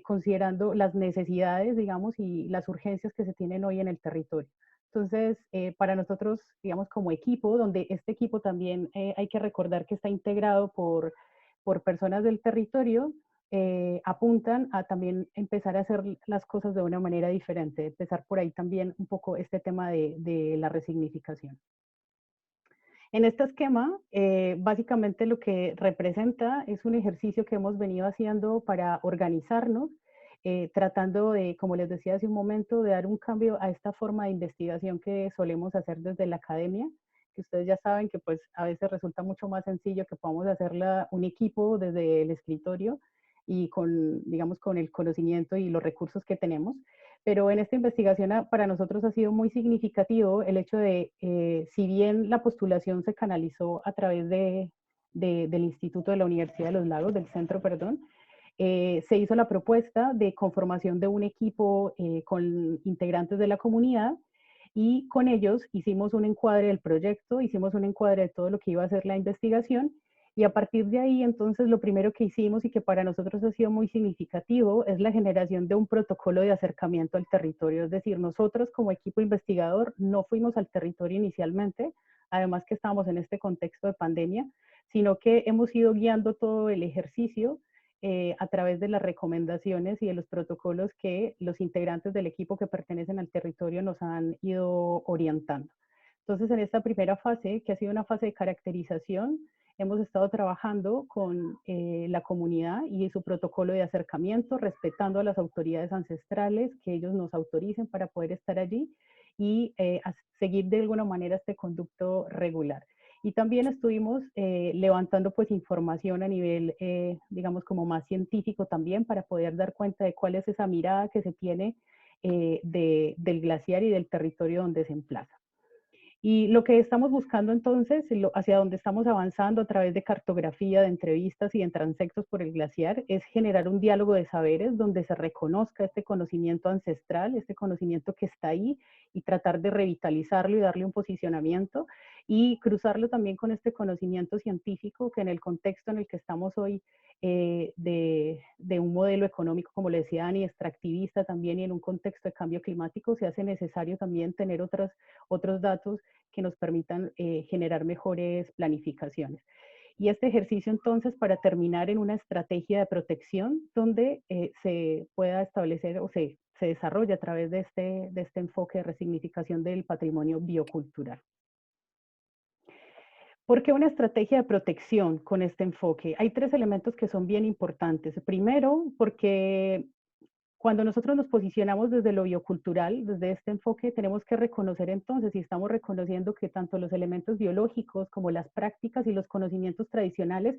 S8: considerando las necesidades, digamos, y las urgencias que se tienen hoy en el territorio. Entonces, para nosotros, digamos, como equipo, donde este equipo también hay que recordar que está integrado por personas del territorio, apuntan a también empezar a hacer las cosas de una manera diferente, empezar por ahí también un poco este tema de la resignificación. En este esquema, básicamente lo que representa es un ejercicio que hemos venido haciendo para organizarnos, tratando de, como les decía hace un momento, de dar un cambio a esta forma de investigación que solemos hacer desde la academia, que ustedes ya saben que pues a veces resulta mucho más sencillo que podamos hacerla un equipo desde el escritorio y con, digamos, con el conocimiento y los recursos que tenemos. Pero en esta investigación para nosotros ha sido muy significativo el hecho de, si bien la postulación se canalizó a través del Instituto de la Universidad de los Lagos, del centro, perdón, se hizo la propuesta de conformación de un equipo con integrantes de la comunidad y con ellos hicimos un encuadre del proyecto, hicimos un encuadre de todo lo que iba a ser la investigación y a partir de ahí, entonces, lo primero que hicimos y que para nosotros ha sido muy significativo es la generación de un protocolo de acercamiento al territorio. Es decir, nosotros como equipo investigador no fuimos al territorio inicialmente, además que estábamos en este contexto de pandemia, sino que hemos ido guiando todo el ejercicio a través de las recomendaciones y de los protocolos que los integrantes del equipo que pertenecen al territorio nos han ido orientando. Entonces, en esta primera fase, que ha sido una fase de caracterización, hemos estado trabajando con la comunidad y su protocolo de acercamiento, respetando a las autoridades ancestrales, que ellos nos autoricen para poder estar allí y seguir de alguna manera este conducto regular. Y también estuvimos levantando pues información a nivel, digamos, como más científico también para poder dar cuenta de cuál es esa mirada que se tiene del glaciar y del territorio donde se emplaza. Y lo que estamos buscando entonces, hacia donde estamos avanzando a través de cartografía, de entrevistas y de transectos por el glaciar, es generar un diálogo de saberes donde se reconozca este conocimiento ancestral, este conocimiento que está ahí, y tratar de revitalizarlo y darle un posicionamiento, y cruzarlo también con este conocimiento científico que en el contexto en el que estamos hoy, de un modelo económico, como le decía Dani, extractivista también, y en un contexto de cambio climático, se hace necesario también tener otros datos que nos permitan generar mejores planificaciones. Y este ejercicio entonces, para terminar en una estrategia de protección donde se pueda establecer o se desarrolla a través de este enfoque de resignificación del patrimonio biocultural. ¿Por qué una estrategia de protección con este enfoque? Hay tres elementos que son bien importantes. Primero, porque cuando nosotros nos posicionamos desde lo biocultural, desde este enfoque, tenemos que reconocer entonces, y estamos reconociendo que tanto los elementos biológicos como las prácticas y los conocimientos tradicionales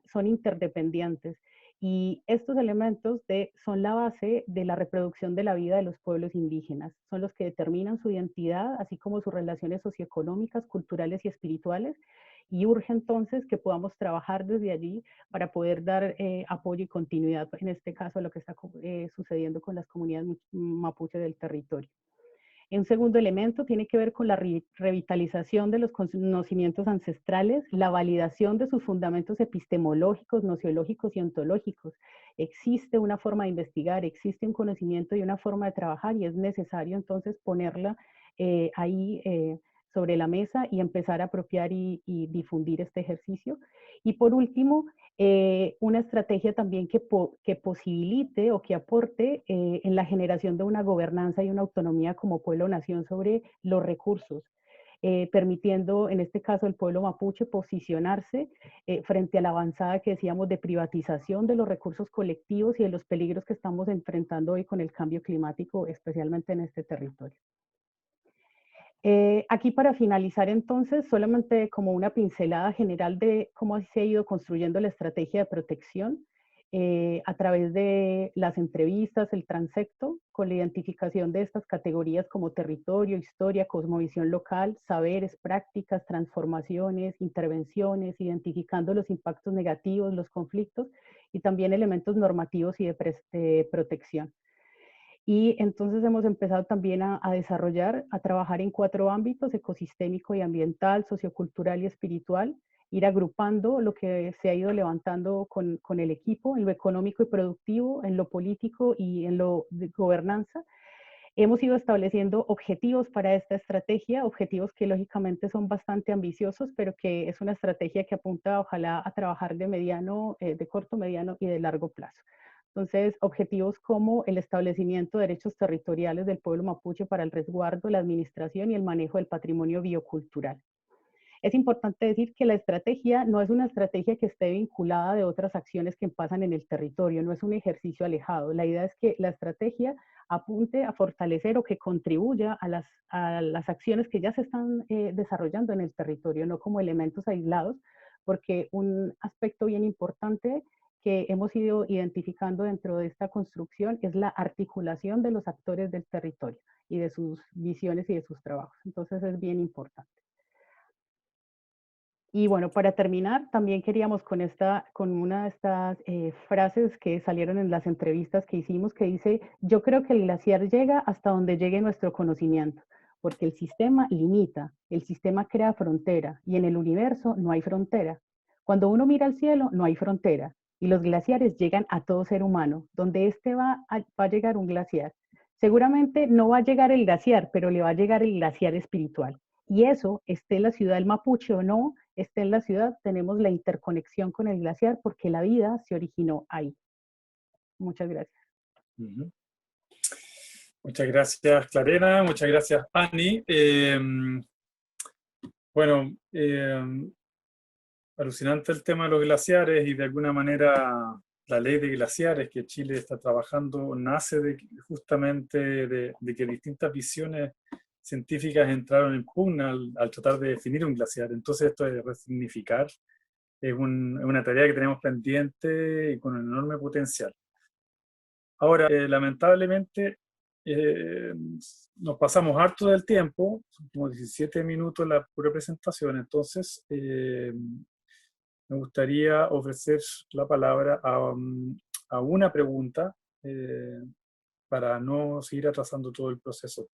S8: son interdependientes. Y estos elementos son la base de la reproducción de la vida de los pueblos indígenas. Son los que determinan su identidad, así como sus relaciones socioeconómicas, culturales y espirituales. Y urge entonces que podamos trabajar desde allí para poder dar apoyo y continuidad, en este caso, a lo que está sucediendo con las comunidades mapuche del territorio. Un segundo elemento tiene que ver con la revitalización de los conocimientos ancestrales, la validación de sus fundamentos epistemológicos, nociológicos y ontológicos. Existe una forma de investigar, existe un conocimiento y una forma de trabajar, y es necesario entonces ponerla ahí sobre la mesa y empezar a apropiar y difundir este ejercicio. Y por último, una estrategia también que posibilite o que aporte en la generación de una gobernanza y una autonomía como pueblo-nación sobre los recursos. permitiendo en este caso el pueblo mapuche posicionarse frente a la avanzada que decíamos de privatización de los recursos colectivos y de los peligros que estamos enfrentando hoy con el cambio climático, especialmente en este territorio. Aquí para finalizar entonces, solamente como una pincelada general de cómo se ha ido construyendo la estrategia de protección a través de las entrevistas, el transecto, con la identificación de estas categorías como territorio, historia, cosmovisión local, saberes, prácticas, transformaciones, intervenciones, identificando los impactos negativos, los conflictos y también elementos normativos y de protección. Y entonces hemos empezado también a desarrollar, a trabajar en 4 ámbitos: ecosistémico y ambiental, sociocultural y espiritual, ir agrupando lo que se ha ido levantando con el equipo, en lo económico y productivo, en lo político y en lo de gobernanza. Hemos ido estableciendo objetivos para esta estrategia, objetivos que lógicamente son bastante ambiciosos, pero que es una estrategia que apunta ojalá a trabajar de corto, mediano y de largo plazo. Entonces, objetivos como el establecimiento de derechos territoriales del pueblo mapuche para el resguardo, la administración y el manejo del patrimonio biocultural. Es importante decir que la estrategia no es una estrategia que esté vinculada de otras acciones que pasan en el territorio, no es un ejercicio alejado. La idea es que la estrategia apunte a fortalecer o que contribuya a las acciones que ya se están desarrollando en el territorio, no como elementos aislados, porque un aspecto bien importante que hemos ido identificando dentro de esta construcción es la articulación de los actores del territorio y de sus visiones y de sus trabajos. Entonces es bien importante. Y bueno, para terminar, también queríamos con una de estas frases que salieron en las entrevistas que hicimos, que dice: yo creo que el glaciar llega hasta donde llegue nuestro conocimiento, porque el sistema limita, el sistema crea frontera, y en el universo no hay frontera. Cuando uno mira al cielo, no hay frontera, y los glaciares llegan a todo ser humano. Donde va a llegar un glaciar. Seguramente no va a llegar el glaciar, pero le va a llegar el glaciar espiritual. Y eso, esté en la ciudad del Mapuche o no, esté en la ciudad, tenemos la interconexión con el glaciar porque la vida se originó ahí. Muchas gracias.
S1: Muchas gracias, Clarena. Muchas gracias, Ani. Bueno, alucinante el tema de los glaciares, y de alguna manera la ley de glaciares que Chile está trabajando nace justamente de que distintas visiones científicas entraron en pugna al tratar de definir un glaciar. Entonces esto de resignificar es una tarea que tenemos pendiente y con un enorme potencial. Ahora, lamentablemente, nos pasamos harto del tiempo, como 17 minutos la pura presentación. Entonces me gustaría ofrecer la palabra a una pregunta para no seguir atrasando todo el proceso.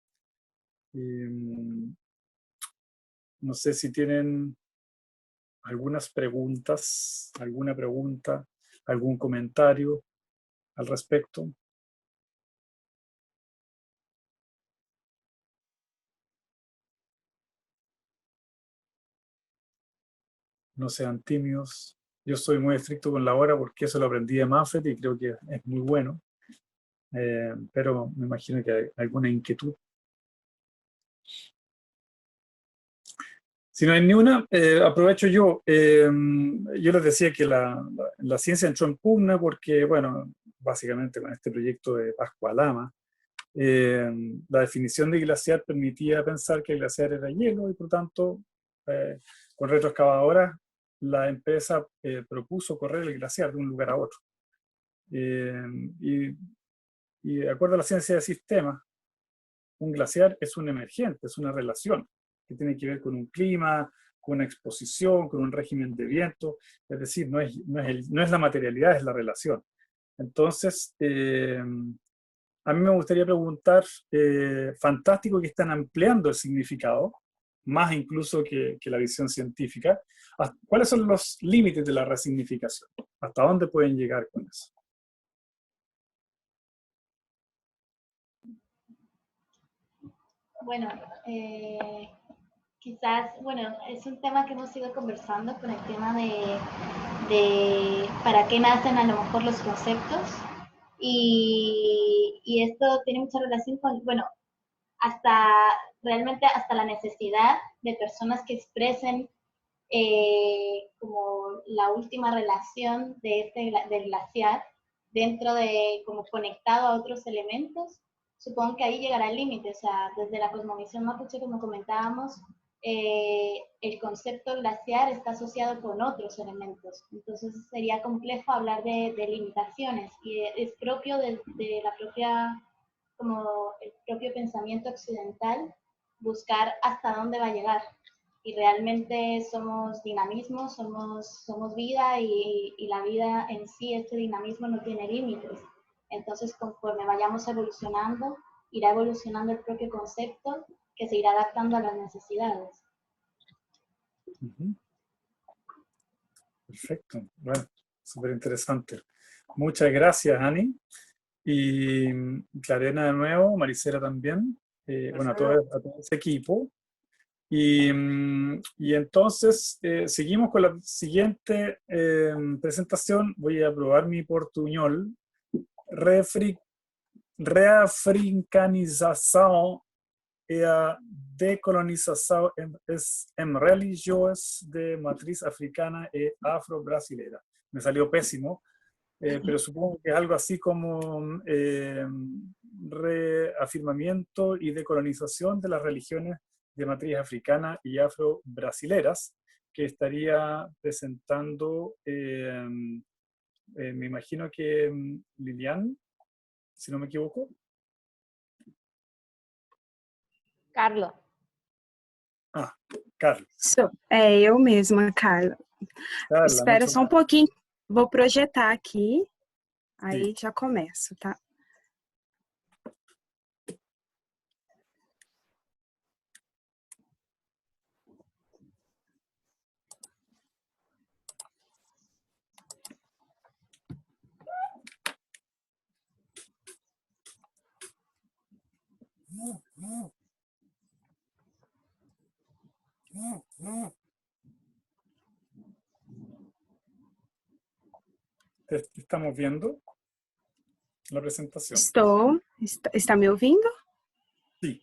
S1: No sé si tienen algunas preguntas, alguna pregunta, algún comentario al respecto. No sean tímidos. Yo soy muy estricto con la hora porque eso lo aprendí de Manfred y creo que es muy bueno. Pero me imagino que hay alguna inquietud. Si no hay ni una, aprovecho yo. Yo les decía que la ciencia entró en pugna porque, bueno, básicamente con este proyecto de Pascua Lama, la definición de glaciar permitía pensar que el glaciar era hielo y por tanto, con retroexcavadoras, la empresa propuso correr el glaciar de un lugar a otro. Y de acuerdo a la ciencia de sistemas, un glaciar es un emergente, es una relación que tiene que ver con un clima, con una exposición, con un régimen de viento. Es decir, no es la materialidad, es la relación. Entonces, a mí me gustaría preguntar, fantástico que están ampliando el significado, más incluso que la visión científica. ¿Cuáles son los límites de la resignificación? ¿Hasta dónde pueden llegar con eso?
S7: Bueno, quizás, bueno, es un tema que hemos ido conversando con el tema de para qué nacen a lo mejor los conceptos, y esto tiene mucha relación con, bueno, hasta realmente hasta la necesidad de personas que expresen como la última relación de del glaciar dentro de, como conectado a otros elementos. Supongo que ahí llegará el límite, o sea, desde la cosmovisión mapuche, como comentábamos, el concepto glaciar está asociado con otros elementos, entonces sería complejo hablar de limitaciones, y es propio de la propia, como el propio pensamiento occidental, buscar hasta dónde va a llegar, y realmente somos dinamismo, somos vida, y la vida en sí, este dinamismo no tiene límites. Entonces, conforme vayamos evolucionando, irá evolucionando el propio concepto, que se irá adaptando a las necesidades.
S1: Perfecto. Bueno, súper interesante. Muchas gracias, Ani. Y Clarena de nuevo, Maricela también. Bueno, a todo ese equipo. Y entonces seguimos con la siguiente presentación. Voy a probar mi portuñol. Reafricanização e a decolonização em religiões de matriz africana e afro-brasileira. Me salió pésimo, pero supongo que es algo así como reafirmamiento y decolonización de las religiones de matriz africana y afro-brasileras, que estaría presentando, me imagino que Lilian, si no me equivoco.
S9: Carla.
S1: Ah, Carla.
S10: Eu mesma, Carla. Espera só um pouquinho. Vou projetar aqui. Aí já começo, tá?
S1: Estamos viendo la presentación.
S10: Estou. Está me ouvindo?
S1: Sim.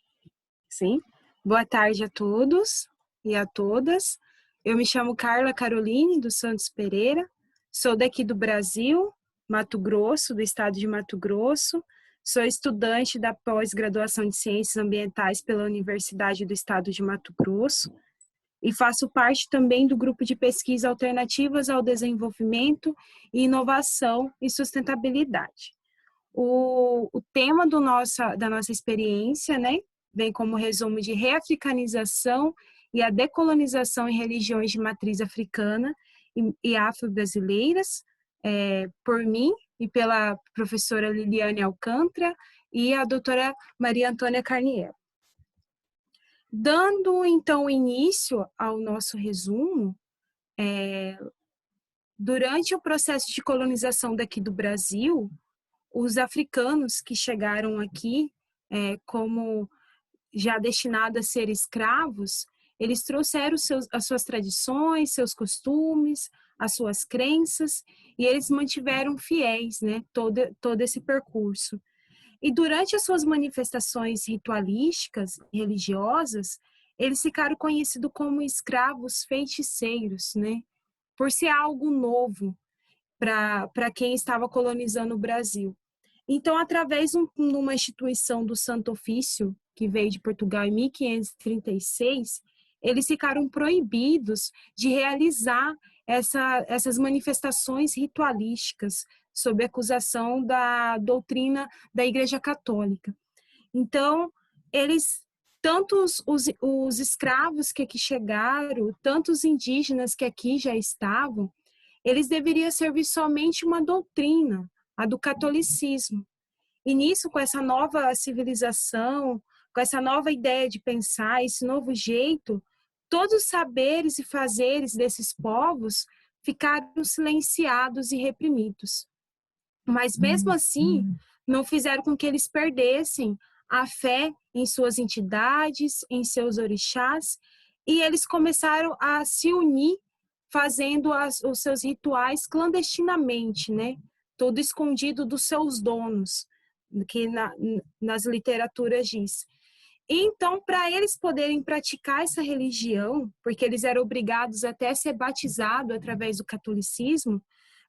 S10: Sim. Boa tarde a todos e a todas. Eu me chamo Carla Caroline dos Santos Pereira. Sou daqui do Brasil, Mato Grosso, do estado de Mato Grosso. Sou estudante da pós-graduação de Ciências Ambientais pela Universidade do Estado de Mato Grosso e faço parte também do grupo de pesquisa Alternativas ao Desenvolvimento e Inovação e Sustentabilidade. O tema da nossa experiência, né, vem como resumo de reafricanização e a decolonização em religiões de matriz africana e afro-brasileiras, por mim e pela professora Liliane Alcântara e a doutora Maria Antônia Carniel. Dando, então, início ao nosso resumo, durante o processo de colonização daqui do Brasil, os africanos que chegaram aqui como já destinados a ser escravos, eles trouxeram as suas tradições, seus costumes, as suas crenças, e eles mantiveram fiéis, né, todo esse percurso. E durante as suas manifestações ritualísticas e religiosas, eles ficaram conhecidos como escravos feiticeiros, né, por ser algo novo para quem estava colonizando o Brasil. Então, através de uma instituição do Santo Ofício, que veio de Portugal em 1536, eles ficaram proibidos de realizar essas manifestações ritualísticas sob acusação da doutrina da Igreja Católica. Então, tanto os escravos que aqui chegaram, tanto os indígenas que aqui já estavam, eles deveriam servir somente uma doutrina, a do catolicismo. E nisso, com essa nova civilização, com essa nova ideia de pensar, esse novo jeito, todos os saberes e fazeres desses povos ficaram silenciados e reprimidos. Mas mesmo assim, não fizeram com que eles perdessem a fé em suas entidades, em seus orixás, e eles começaram a se unir, fazendo os seus rituais clandestinamente, né? Todo escondido dos seus donos, que nas literaturas diz. Então, para eles poderem praticar essa religião, porque eles eram obrigados até a ser batizados através do catolicismo,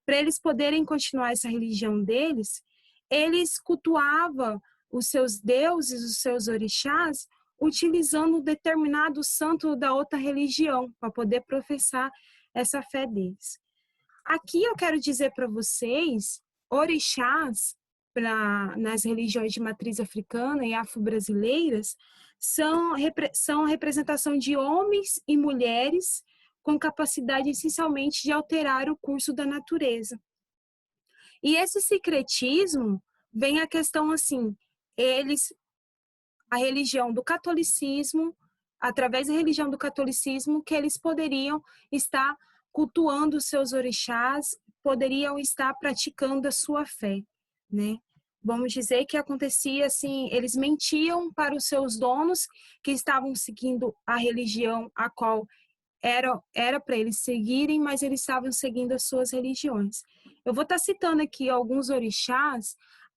S10: para eles poderem continuar essa religião deles, eles cultuavam os seus deuses, os seus orixás, utilizando um determinado santo da outra religião, para poder professar essa fé deles. Aqui eu quero dizer para vocês, orixás, nas religiões de matriz africana e afro-brasileiras, são a representação de homens e mulheres com capacidade essencialmente de alterar o curso da natureza. E esse sincretismo vem a questão assim, a religião do catolicismo, através da religião do catolicismo, que eles poderiam estar cultuando os seus orixás, poderiam estar praticando a sua fé, né? Vamos dizer que acontecia assim, eles mentiam para os seus donos que estavam seguindo a religião a qual era para eles seguirem, mas eles estavam seguindo as suas religiões. Eu vou estar citando aqui alguns orixás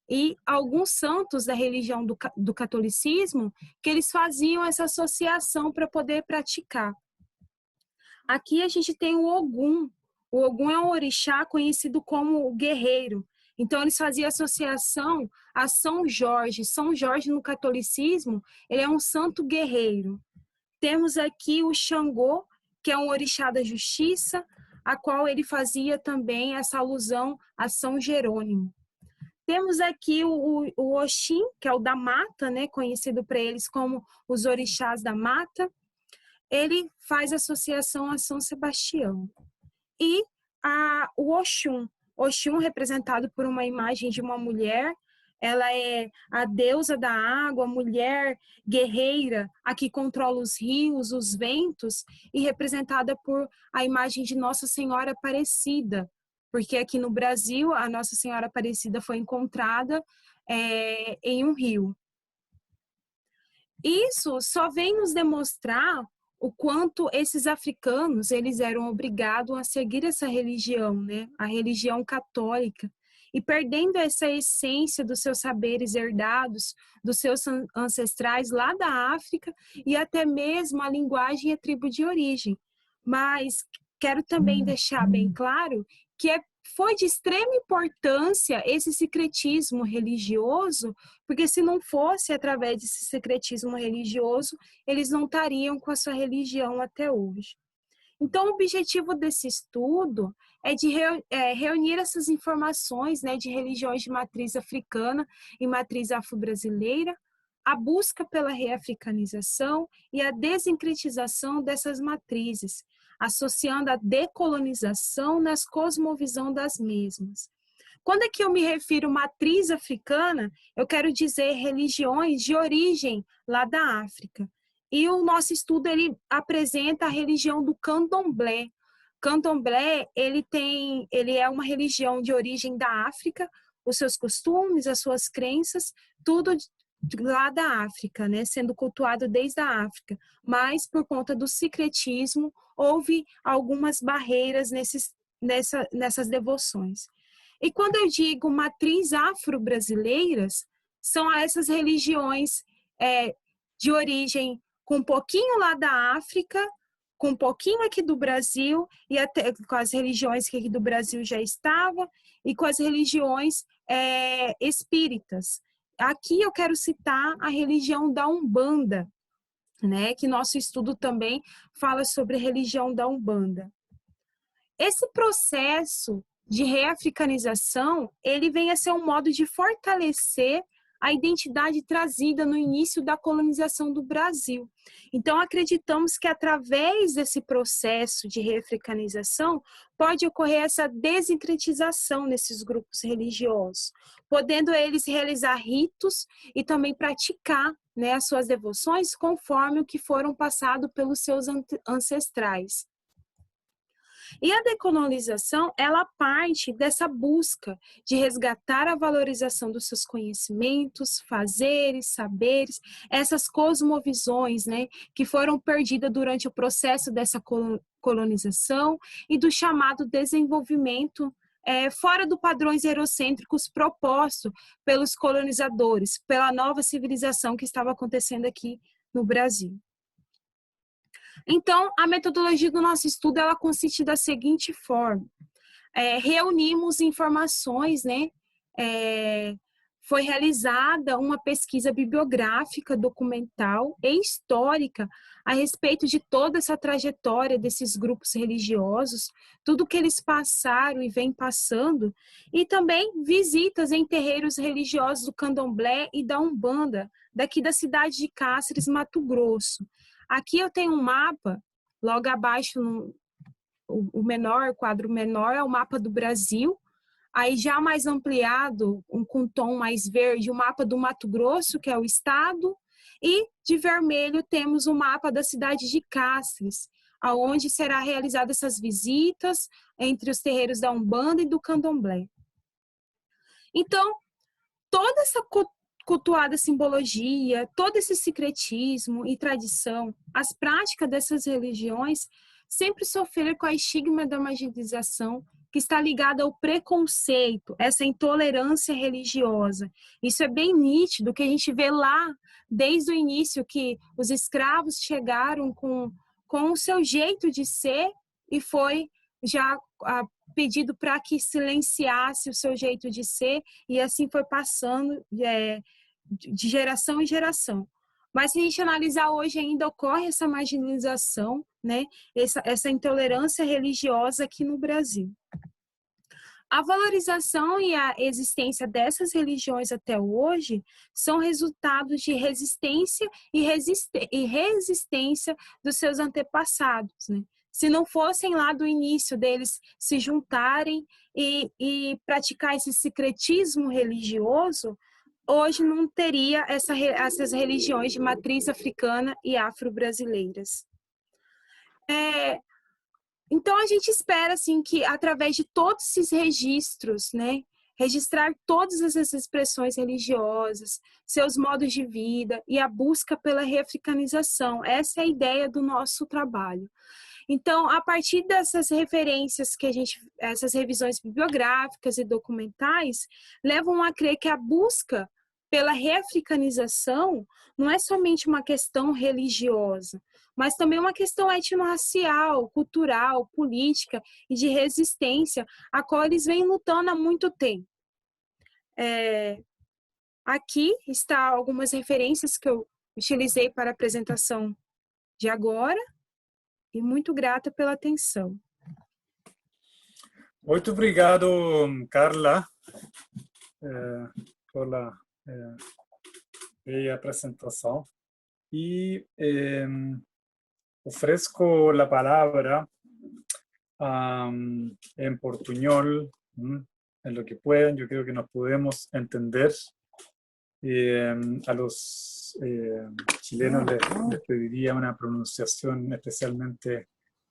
S10: e alguns santos da religião do catolicismo que eles faziam essa associação para poder praticar. Aqui a gente tem o Ogum. O Ogum é um orixá conhecido como o guerreiro. Então, eles faziam associação a São Jorge. São Jorge, no catolicismo, ele é um santo guerreiro. Temos aqui o Xangô, que é um orixá da justiça, a qual ele fazia também essa alusão a São Jerônimo. Temos aqui o Oxim, que é o da mata, né, conhecido para eles como os orixás da mata. Ele faz associação a São Sebastião. E o Oxum. Oxum, representado por uma imagem de uma mulher, ela é a deusa da água, a mulher guerreira, a que controla os rios, os ventos, e representada por a imagem de Nossa Senhora Aparecida, porque aqui no Brasil a Nossa Senhora Aparecida foi encontrada em um rio. Isso só vem nos demonstrar o quanto esses africanos, eles eram obrigados a seguir essa religião, né? A religião católica, e perdendo essa essência dos seus saberes herdados, dos seus ancestrais lá da África, e até mesmo a linguagem e a tribo de origem. Mas quero também deixar bem claro que foi de extrema importância esse secretismo religioso, porque se não fosse através desse secretismo religioso, eles não estariam com a sua religião até hoje. Então, o objetivo desse estudo é de reunir essas informações, né, de religiões de matriz africana e matriz afro-brasileira, a busca pela reafricanização e a desincretização dessas matrizes, associando a decolonização nas cosmovisão das mesmas. Quando aqui eu me refiro matriz africana, eu quero dizer religiões de origem lá da África. E o nosso estudo, ele apresenta a religião do candomblé. Candomblé, ele é uma religião de origem da África, os seus costumes, as suas crenças, tudo lá da África, né, sendo cultuado desde a África, mas por conta do secretismo, houve algumas barreiras nessas devoções. E quando eu digo matriz afro-brasileiras, são essas religiões de origem com um pouquinho lá da África, com um pouquinho aqui do Brasil, e até com as religiões que aqui do Brasil já estavam, e com as religiões espíritas. Aqui eu quero citar a religião da Umbanda, né, que nosso estudo também fala sobre a religião da Umbanda. Esse processo de reafricanização, ele vem a ser um modo de fortalecer a identidade trazida no início da colonização do Brasil. Então, acreditamos que através desse processo de reafricanização, pode ocorrer essa desincretização nesses grupos religiosos, podendo eles realizar ritos e também praticar, né, as suas devoções conforme o que foram passado pelos seus ancestrais. E a decolonização, ela parte dessa busca de resgatar a valorização dos seus conhecimentos, fazeres, saberes, essas cosmovisões, né, que foram perdidas durante o processo dessa colonização e do chamado desenvolvimento fora dos padrões eurocêntricos propostos pelos colonizadores, pela nova civilização que estava acontecendo aqui no Brasil. Então, a metodologia do nosso estudo ela consiste da seguinte forma: reunimos informações, né? Foi realizada uma pesquisa bibliográfica, documental e histórica a respeito de toda essa trajetória desses grupos religiosos, tudo que eles passaram e vêm passando, e também visitas em terreiros religiosos do Candomblé e da Umbanda, daqui da cidade de Cáceres, Mato Grosso. Aqui eu tenho um mapa, logo abaixo, o quadro menor é o mapa do Brasil. Aí já mais ampliado, com tom mais verde, o mapa do Mato Grosso, que é o estado, e de vermelho temos o mapa da cidade de Cáceres, aonde será realizada essas visitas entre os terreiros da Umbanda e do Candomblé. Então, toda essa cultuada simbologia, todo esse secretismo e tradição, as práticas dessas religiões sempre sofreram com a estigma da marginalização, que está ligada ao preconceito, essa intolerância religiosa. Isso é bem nítido, que a gente vê lá desde o início, que os escravos chegaram com o seu jeito de ser e foi já pedido para que silenciasse o seu jeito de ser, e assim foi passando de geração em geração. Mas se a gente analisar hoje, ainda ocorre essa marginalização, né? Essa intolerância religiosa aqui no Brasil. A valorização e a existência dessas religiões até hoje são resultados de resistência e resistência dos seus antepassados, né? Se não fossem lá do início deles se juntarem e praticar esse secretismo religioso, hoje não teria essas religiões de matriz africana e afro-brasileiras. Então, a gente espera, assim, que através de todos esses registros, né, registrar todas essas expressões religiosas, seus modos de vida e a busca pela reafricanização. Essa é a ideia do nosso trabalho. Então, a partir dessas referências essas revisões bibliográficas e documentais, levam a crer que a busca pela reafricanização não é somente uma questão religiosa, mas também uma questão etnorracial, cultural, política e de resistência, a qual eles vêm lutando há muito tempo. Aqui está algumas referências que eu utilizei para a apresentação de agora, e muito grata pela atenção.
S1: Muito obrigado, Carla, por a bella apresentação. E ofrezco la palabra en portuñol, en lo que puedan. Yo creo que nos podemos entender. A los chilenos les pediría una pronunciación especialmente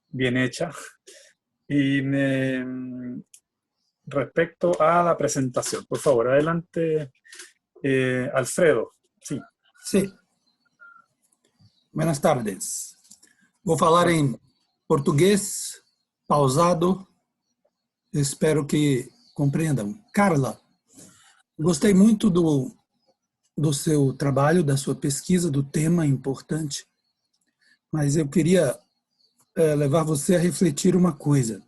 S1: bien hecha. Y respecto a la presentación, por favor, adelante, Alfredo. Sí.
S11: Sí. Buenas tardes. Vou falar em português, pausado. Espero que compreendam. Carla, gostei muito do seu trabalho, da sua pesquisa, do tema importante, mas eu queria levar você a refletir uma coisa.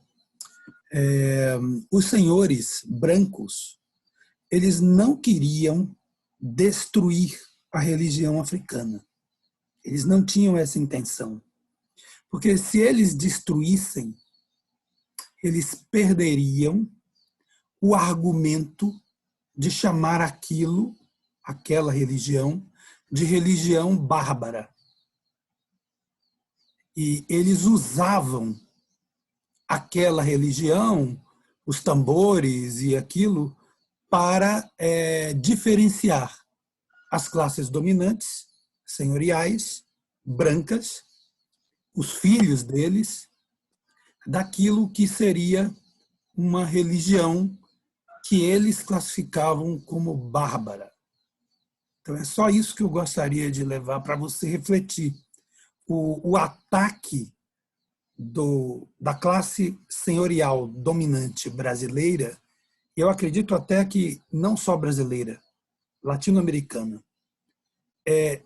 S11: Os senhores brancos, eles não queriam destruir a religião africana. Eles não tinham essa intenção. Porque se eles destruíssem, eles perderiam o argumento de chamar aquela religião, de religião bárbara. E eles usavam aquela religião, os tambores e aquilo, para diferenciar as classes dominantes, senhoriais, brancas, os filhos deles, daquilo que seria uma religião que eles classificavam como bárbara. Então é só isso que eu gostaria de levar para você refletir. O ataque da classe senhorial dominante brasileira, eu acredito até que não só brasileira, latino-americana, é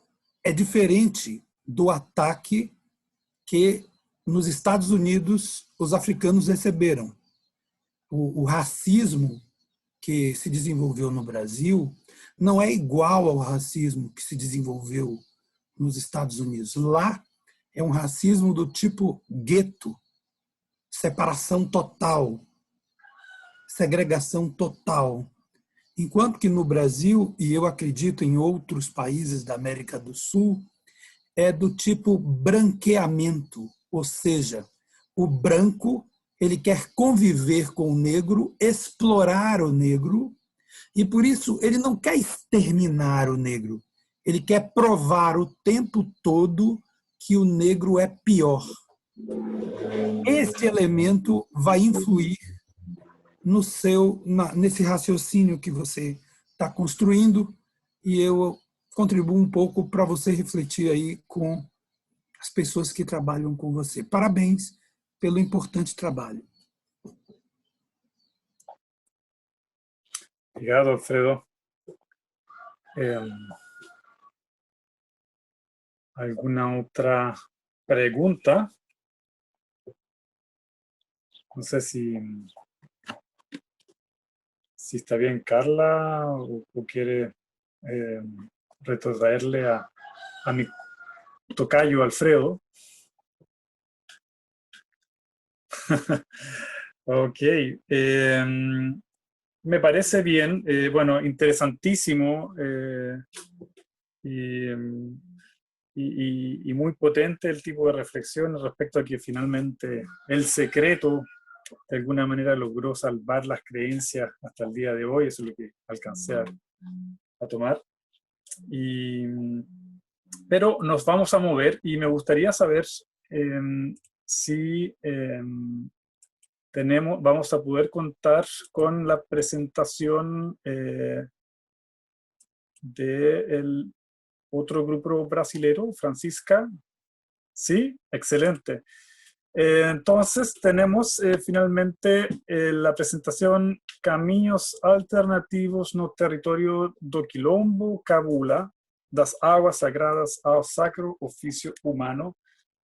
S11: diferente do ataque que nos Estados Unidos os africanos receberam. O racismo que se desenvolveu no Brasil não é igual ao racismo que se desenvolveu nos Estados Unidos. Lá é um racismo do tipo gueto, separação total, segregação total. Enquanto que no Brasil, e eu acredito em outros países da América do Sul, é do tipo branqueamento, ou seja, o branco ele quer conviver com o negro, explorar o negro, e por isso ele não quer exterminar o negro, ele quer provar o tempo todo que o negro é pior. Este elemento vai influir nesse raciocínio que você está construindo, e eu contribuo um pouco para você refletir aí com as pessoas que trabalham com você. Parabéns pelo importante trabalho.
S1: Obrigado, Alfredo. ¿Alguna otra pregunta? No sé si está bien Carla o quiere retrotraerle a mi tocayo Alfredo. Ok. Me parece bien. Bueno, interesantísimo y muy potente el tipo de reflexión respecto a que finalmente el secreto de alguna manera logró salvar las creencias hasta el día de hoy. Eso es lo que alcancé a tomar. Pero nos vamos a mover y me gustaría saber si vamos a poder contar con la presentación del otro grupo brasilero, Francisca. Sí, excelente. Entonces tenemos finalmente la presentación Caminhos Alternativos no Território do Quilombo, Cabula, das Aguas Sagradas ao Sacro Ofício Humano,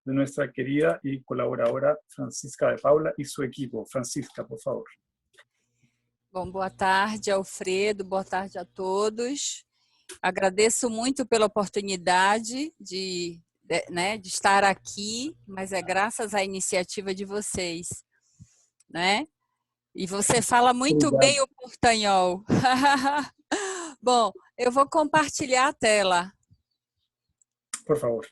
S1: de nuestra querida y colaboradora Francisca de Paula y su equipo. Francisca, por favor.
S12: Bom, boa tarde, Alfredo, boa tarde a todos. Agradeço muito pela oportunidade de estar aqui, mas é graças à iniciativa de vocês, né? E você fala muito bem o portanhol. Bom, eu vou compartilhar a tela.
S1: Por favor.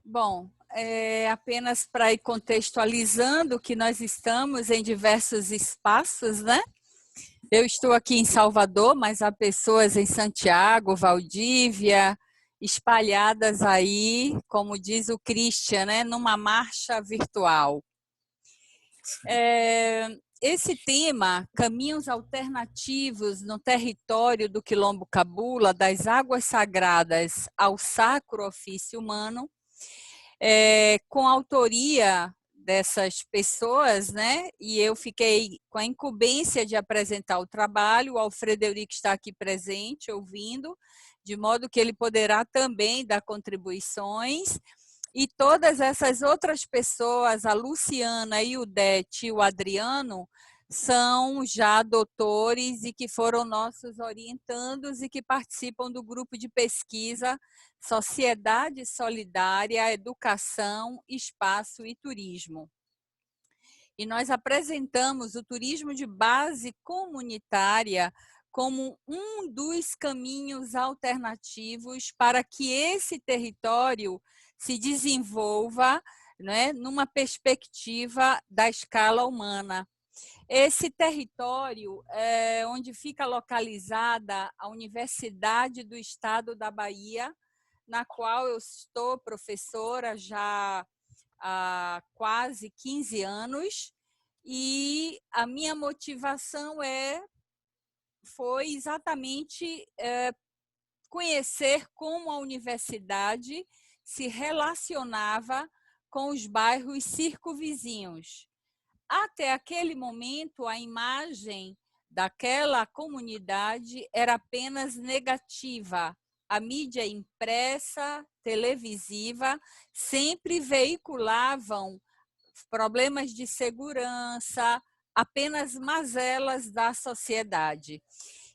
S12: Bom, apenas para ir contextualizando que nós estamos em diversos espaços, né? Eu estou aqui em Salvador, mas há pessoas em Santiago, Valdívia, espalhadas aí, como diz o Christian, né? Numa marcha virtual. Esse tema, caminhos alternativos no território do Quilombo Cabula, das águas sagradas ao sacro ofício humano, com a autoria dessas pessoas, né? E eu fiquei com a incumbência de apresentar o trabalho. O Alfredo Eurico está aqui presente, ouvindo, de modo que ele poderá também dar contribuições. E todas essas outras pessoas, a Luciana e o Dete e o Adriano, são já doutores e que foram nossos orientandos e que participam do grupo de pesquisa Sociedade Solidária, Educação, Espaço e Turismo. E nós apresentamos o turismo de base comunitária como um dos caminhos alternativos para que esse território se desenvolva, né, numa perspectiva da escala humana. Esse território é onde fica localizada a Universidade do Estado da Bahia, na qual eu estou professora já há quase 15 anos, e a minha motivação é foi exatamente conhecer como a universidade se relacionava com os bairros circunvizinhos. Até aquele momento, a imagem daquela comunidade era apenas negativa. A mídia impressa, televisiva, sempre veiculavam problemas de segurança, apenas mazelas da sociedade.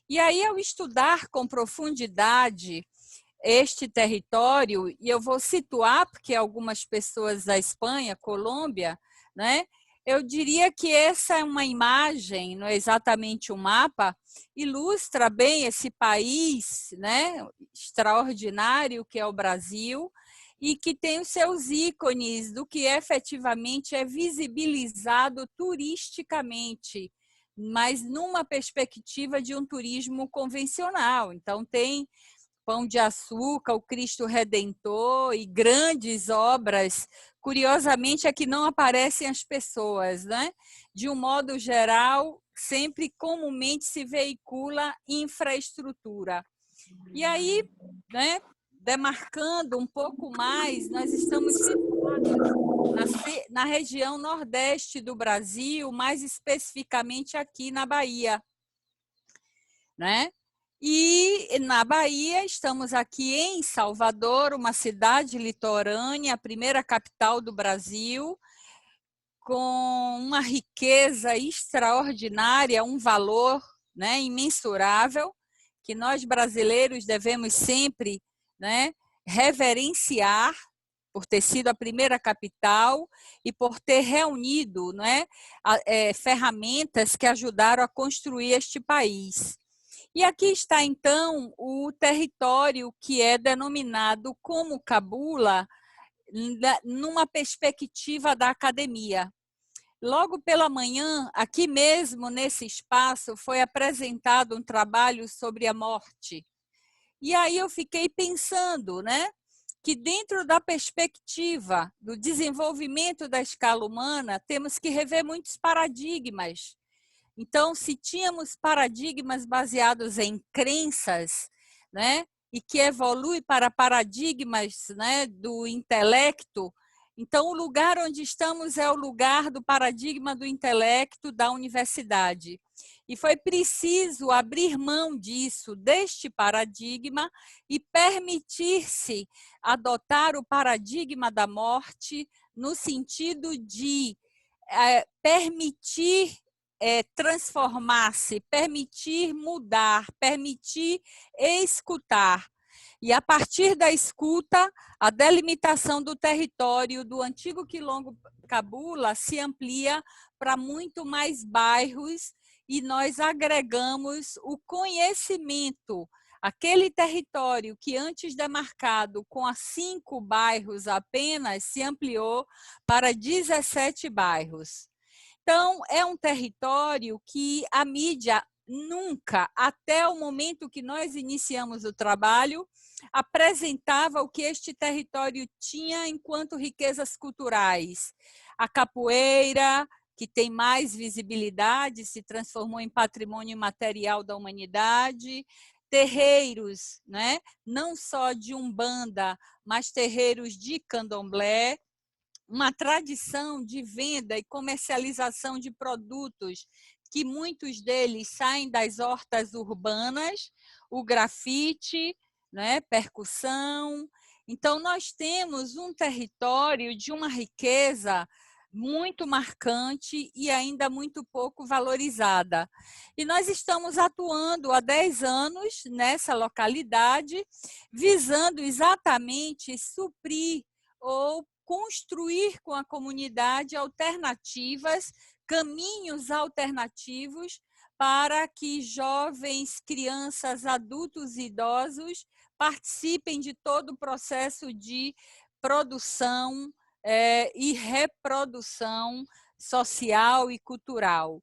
S12: E aí, ao estudar com profundidade este território, e eu vou situar, porque algumas pessoas da Espanha, Colômbia, né, eu diria que essa é uma imagem, não é exatamente um mapa, ilustra bem esse país, né, extraordinário que é o Brasil, e que tem os seus ícones do que efetivamente é visibilizado turisticamente, mas numa perspectiva de um turismo convencional. Então, tem Pão de Açúcar, o Cristo Redentor e grandes obras. Curiosamente, aqui não aparecem as pessoas, né? De um modo geral, sempre comumente se veicula infraestrutura. E aí, né, demarcando um pouco mais, nós estamos situados na região nordeste do Brasil, mais especificamente aqui na Bahia, né? E na Bahia, estamos aqui em Salvador, uma cidade litorânea, a primeira capital do Brasil, com uma riqueza extraordinária, um valor, né, imensurável, que nós brasileiros devemos sempre, né, reverenciar, por ter sido a primeira capital e por ter reunido, né, ferramentas que ajudaram a construir este país. E aqui está, então, o território que é denominado como Cabula, numa perspectiva da academia. Logo pela manhã, aqui mesmo, nesse espaço, foi apresentado um trabalho sobre a morte. E aí eu fiquei pensando, né, que dentro da perspectiva do desenvolvimento da escala humana, temos que rever muitos paradigmas. Então, se tínhamos paradigmas baseados em crenças, né, e que evolui para paradigmas, né, do intelecto, então o lugar onde estamos é o lugar do paradigma do intelecto da universidade. E foi preciso abrir mão disso, deste paradigma, e permitir-se adotar o paradigma da morte no sentido de permitir transformar-se, permitir mudar, permitir escutar. E a partir da escuta, a delimitação do território do antigo Quilombo Cabula se amplia para muito mais bairros e nós agregamos o conhecimento. Aquele território que antes demarcado com 5 bairros apenas se ampliou para 17 bairros. Então, é um território que a mídia nunca, até o momento que nós iniciamos o trabalho, apresentava o que este território tinha enquanto riquezas culturais. A capoeira, que tem mais visibilidade, se transformou em patrimônio imaterial da humanidade, terreiros, né? Não só de Umbanda, mas terreiros de Candomblé, uma tradição de venda e comercialização de produtos que muitos deles saem das hortas urbanas, o grafite, né, percussão. Então, nós temos um território de uma riqueza muito marcante e ainda muito pouco valorizada. E nós estamos atuando há 10 anos nessa localidade, visando exatamente suprir ou construir com a comunidade alternativas, caminhos alternativos para que jovens, crianças, adultos e idosos participem de todo o processo de produção e reprodução social e cultural.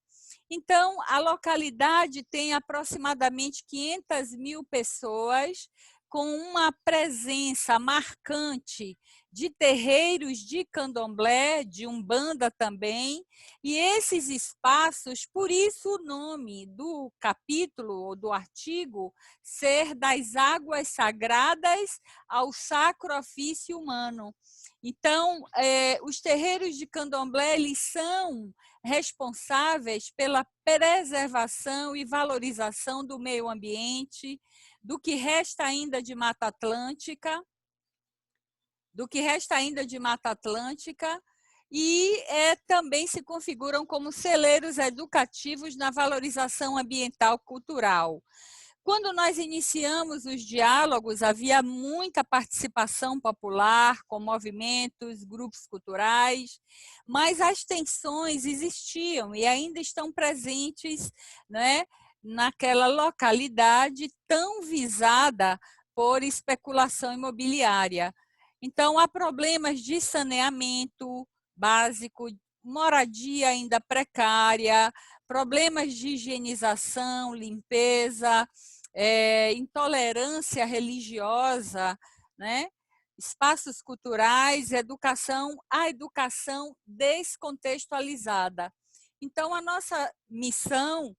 S12: Então, a localidade tem aproximadamente 500 mil pessoas, com uma presença marcante de terreiros de candomblé, de umbanda também, e esses espaços, por isso o nome do capítulo ou do artigo ser das águas sagradas ao sacro ofício humano. Então, os terreiros de candomblé, eles são responsáveis pela preservação e valorização do meio ambiente, do que resta ainda de Mata Atlântica, e também se configuram como celeiros educativos na valorização ambiental cultural. Quando nós iniciamos os diálogos, havia muita participação popular, com movimentos, grupos culturais, mas as tensões existiam e ainda estão presentes, né, naquela localidade tão visada por especulação imobiliária. Então, há problemas de saneamento básico, moradia ainda precária, problemas de higienização, limpeza, intolerância religiosa, né? Espaços culturais, a educação descontextualizada. Então, a nossa missão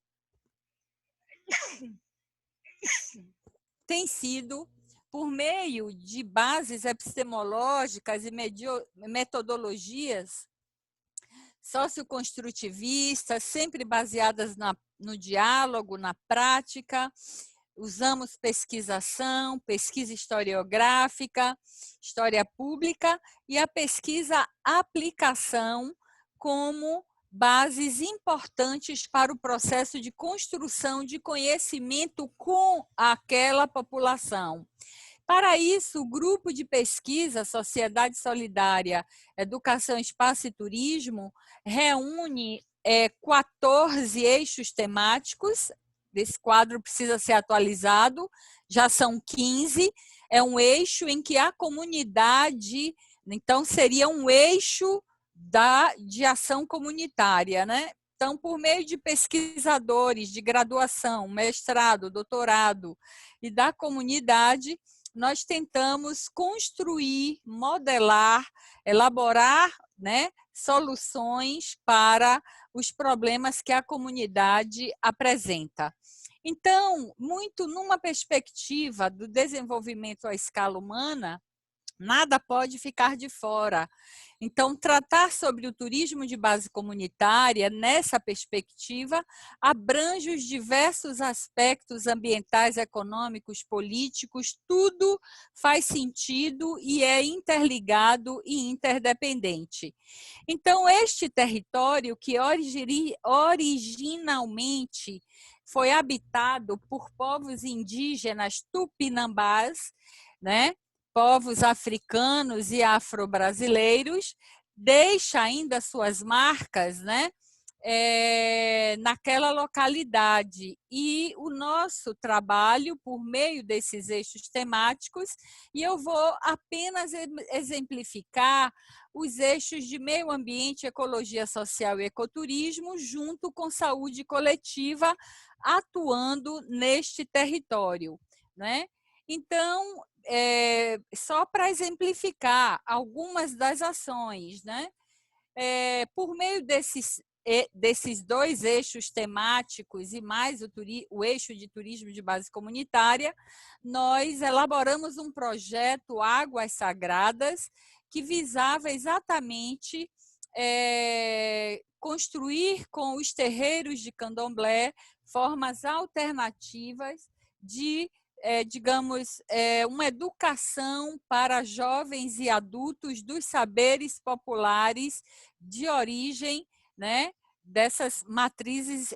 S12: tem sido, por meio de bases epistemológicas e metodologias socioconstrutivistas, sempre baseadas no diálogo, na prática. Usamos pesquisação, pesquisa historiográfica, história pública e a pesquisa-aplicação como bases importantes para o processo de construção de conhecimento com aquela população. Para isso, o grupo de pesquisa Sociedade Solidária, Educação, Espaço e Turismo reúne 14 eixos temáticos. Desse quadro precisa ser atualizado, já são 15. É um eixo em que a comunidade, então seria um eixo de ação comunitária, né? Então, por meio de pesquisadores de graduação, mestrado, doutorado e da comunidade, nós tentamos construir, modelar, elaborar, né, soluções para os problemas que a comunidade apresenta. Então, muito numa perspectiva do desenvolvimento à escala humana, nada pode ficar de fora. Então, tratar sobre o turismo de base comunitária, nessa perspectiva, abrange os diversos aspectos ambientais, econômicos, políticos, tudo faz sentido e é interligado e interdependente. Então, este território, que originalmente foi habitado por povos indígenas tupinambás, né? Povos africanos e afro-brasileiros, deixa ainda suas marcas, né, naquela localidade. E o nosso trabalho, por meio desses eixos temáticos, e eu vou apenas exemplificar os eixos de meio ambiente, ecologia social e ecoturismo, junto com saúde coletiva, atuando neste território, né? Então, só para exemplificar algumas das ações, né? Por meio desses dois eixos temáticos e mais o eixo de turismo de base comunitária, nós elaboramos um projeto Águas Sagradas, que visava exatamente construir com os terreiros de candomblé formas alternativas de uma educação para jovens e adultos dos saberes populares de origem, né, dessas matrizes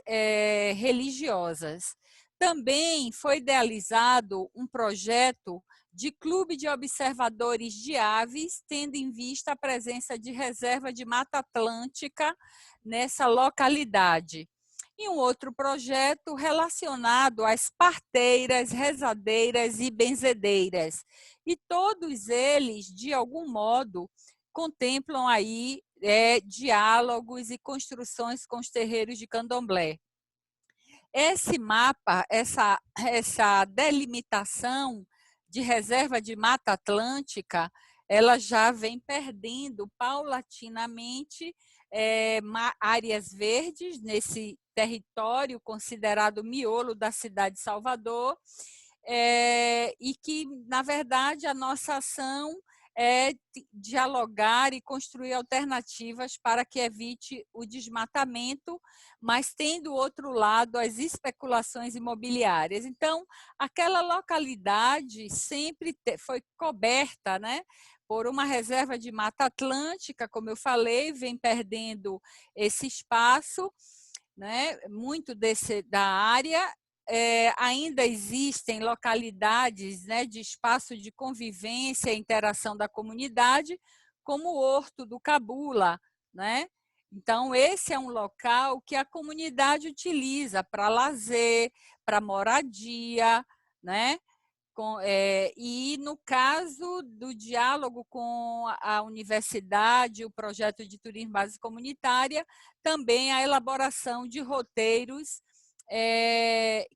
S12: religiosas. Também foi idealizado um projeto de clube de observadores de aves, tendo em vista a presença de reserva de Mata Atlântica nessa localidade. E um outro projeto relacionado às parteiras, rezadeiras e benzedeiras. E todos eles, de algum modo, contemplam aí diálogos e construções com os terreiros de candomblé. Esse mapa, essa delimitação de reserva de Mata Atlântica, ela já vem perdendo paulatinamente áreas verdes nesse território considerado miolo da cidade de Salvador, e que, na verdade, a nossa ação é dialogar e construir alternativas para que evite o desmatamento, mas tem do outro lado as especulações imobiliárias. Então, aquela localidade sempre foi coberta, né, por uma reserva de Mata Atlântica, como eu falei, vem perdendo esse espaço, né, muito da área. Ainda existem localidades, né, de espaço de convivência e interação da comunidade, como o Horto do Cabula, né? Então, esse é um local que a comunidade utiliza para lazer, para moradia, né? E no caso do diálogo com a universidade, o projeto de turismo base comunitária, também a elaboração de roteiros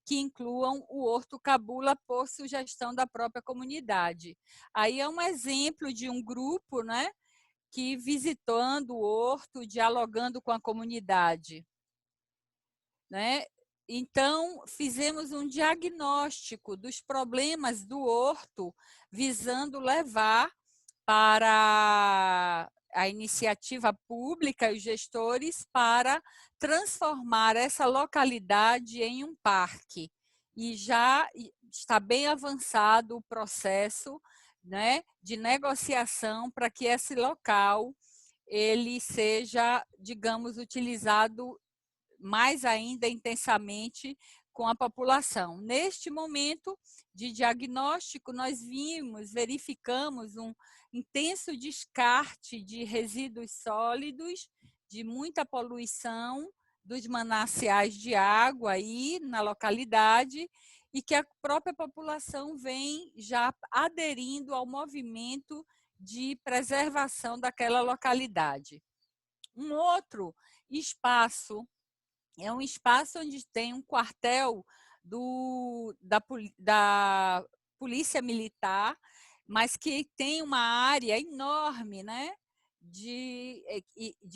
S12: que incluam o Horto Cabula por sugestão da própria comunidade. Aí é um exemplo de um grupo, né, que visitando o horto, dialogando com a comunidade, né? Então, fizemos um diagnóstico dos problemas do horto, visando levar para a iniciativa pública e os gestores para transformar essa localidade em um parque. E já está bem avançado o processo, né, de negociação para que esse local ele seja, digamos, utilizado mais ainda intensamente com a população. Neste momento de diagnóstico, nós verificamos um intenso descarte de resíduos sólidos, de muita poluição dos mananciais de água aí na localidade, e que a própria população vem já aderindo ao movimento de preservação daquela localidade. Um outro espaço é um espaço onde tem um quartel da Polícia Militar, mas que tem uma área enorme, né, de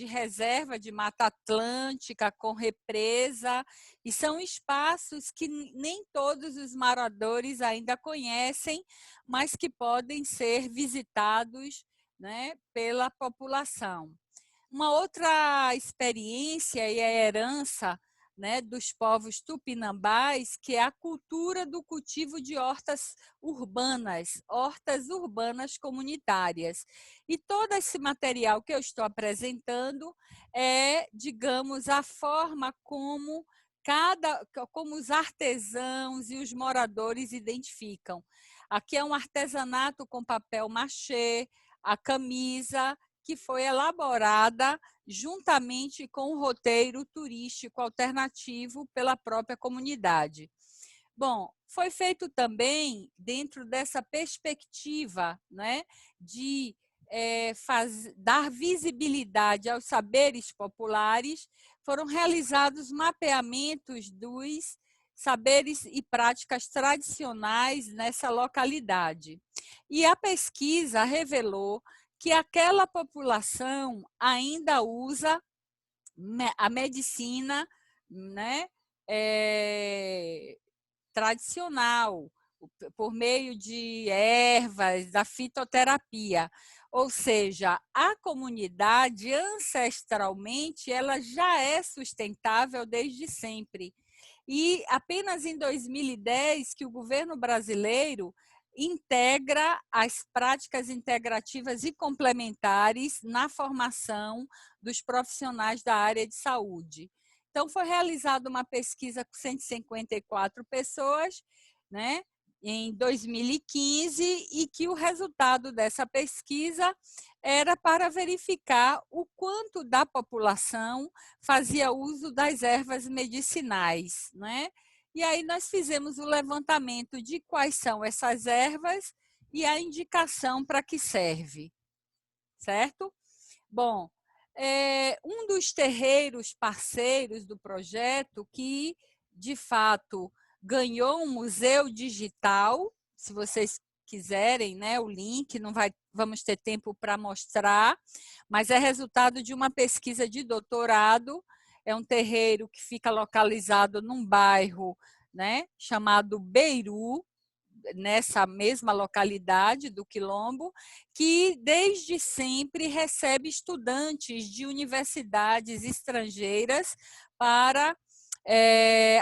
S12: reserva de Mata Atlântica, com represa, e são espaços que nem todos os moradores ainda conhecem, mas que podem ser visitados, né, pela população. Uma outra experiência e a herança, né, dos povos tupinambás, que é a cultura do cultivo de hortas urbanas comunitárias. E todo esse material que eu estou apresentando é, digamos, a forma como os artesãos e os moradores identificam. Aqui é um artesanato com papel machê, a camisa, que foi elaborada juntamente com o roteiro turístico alternativo pela própria comunidade. Bom, foi feito também, dentro dessa perspectiva, né, de dar visibilidade aos saberes populares, foram realizados mapeamentos dos saberes e práticas tradicionais nessa localidade. E a pesquisa revelou que aquela população ainda usa a medicina, né, tradicional, por meio de ervas, da fitoterapia. Ou seja, a comunidade, ancestralmente, ela já é sustentável desde sempre. E apenas em 2010 que o governo brasileiro integra as práticas integrativas e complementares na formação dos profissionais da área de saúde. Então, foi realizada uma pesquisa com 154 pessoas, né, em 2015, e que o resultado dessa pesquisa era para verificar o quanto da população fazia uso das ervas medicinais, né? E aí nós fizemos o levantamento de quais são essas ervas e a indicação para que serve, certo? Bom, um dos terreiros parceiros do projeto que, de fato, ganhou um museu digital, se vocês quiserem, né, o link, não vai vamos ter tempo para mostrar, mas é resultado de uma pesquisa de doutorado. É um terreiro que fica localizado num bairro, né, chamado Beiru, nessa mesma localidade do Quilombo, que desde sempre recebe estudantes de universidades estrangeiras para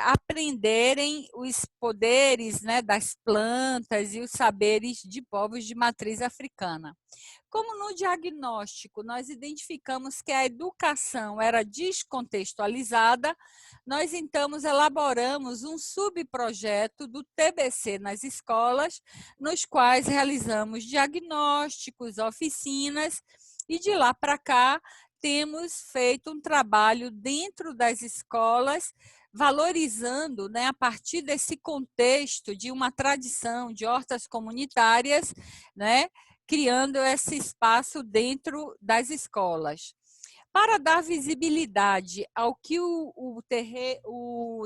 S12: aprenderem os poderes, né, das plantas e os saberes de povos de matriz africana. Como no diagnóstico nós identificamos que a educação era descontextualizada, nós então elaboramos um subprojeto do TBC nas escolas, nos quais realizamos diagnósticos, oficinas, e de lá para cá temos feito um trabalho dentro das escolas, valorizando, né, a partir desse contexto de uma tradição de hortas comunitárias, né, criando esse espaço dentro das escolas. Para dar visibilidade ao que o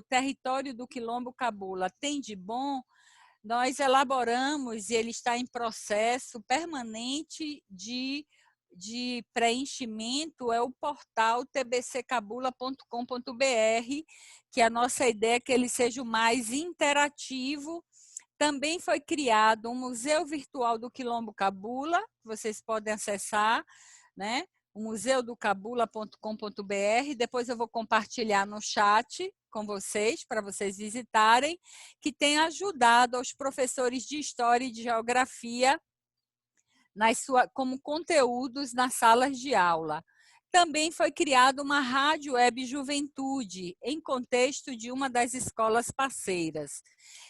S12: território do Quilombo Cabula tem de bom, nós elaboramos, e ele está em processo permanente de preenchimento, é o portal tbccabula.com.br, que a nossa ideia é que ele seja o mais interativo. Também foi criado um museu virtual do Quilombo Cabula, que vocês podem acessar, né? O museudocabula.com.br. Depois eu vou compartilhar no chat com vocês, para vocês visitarem, que tem ajudado aos professores de História e de Geografia como conteúdos nas salas de aula. Também foi criada uma rádio web juventude, em contexto de uma das escolas parceiras.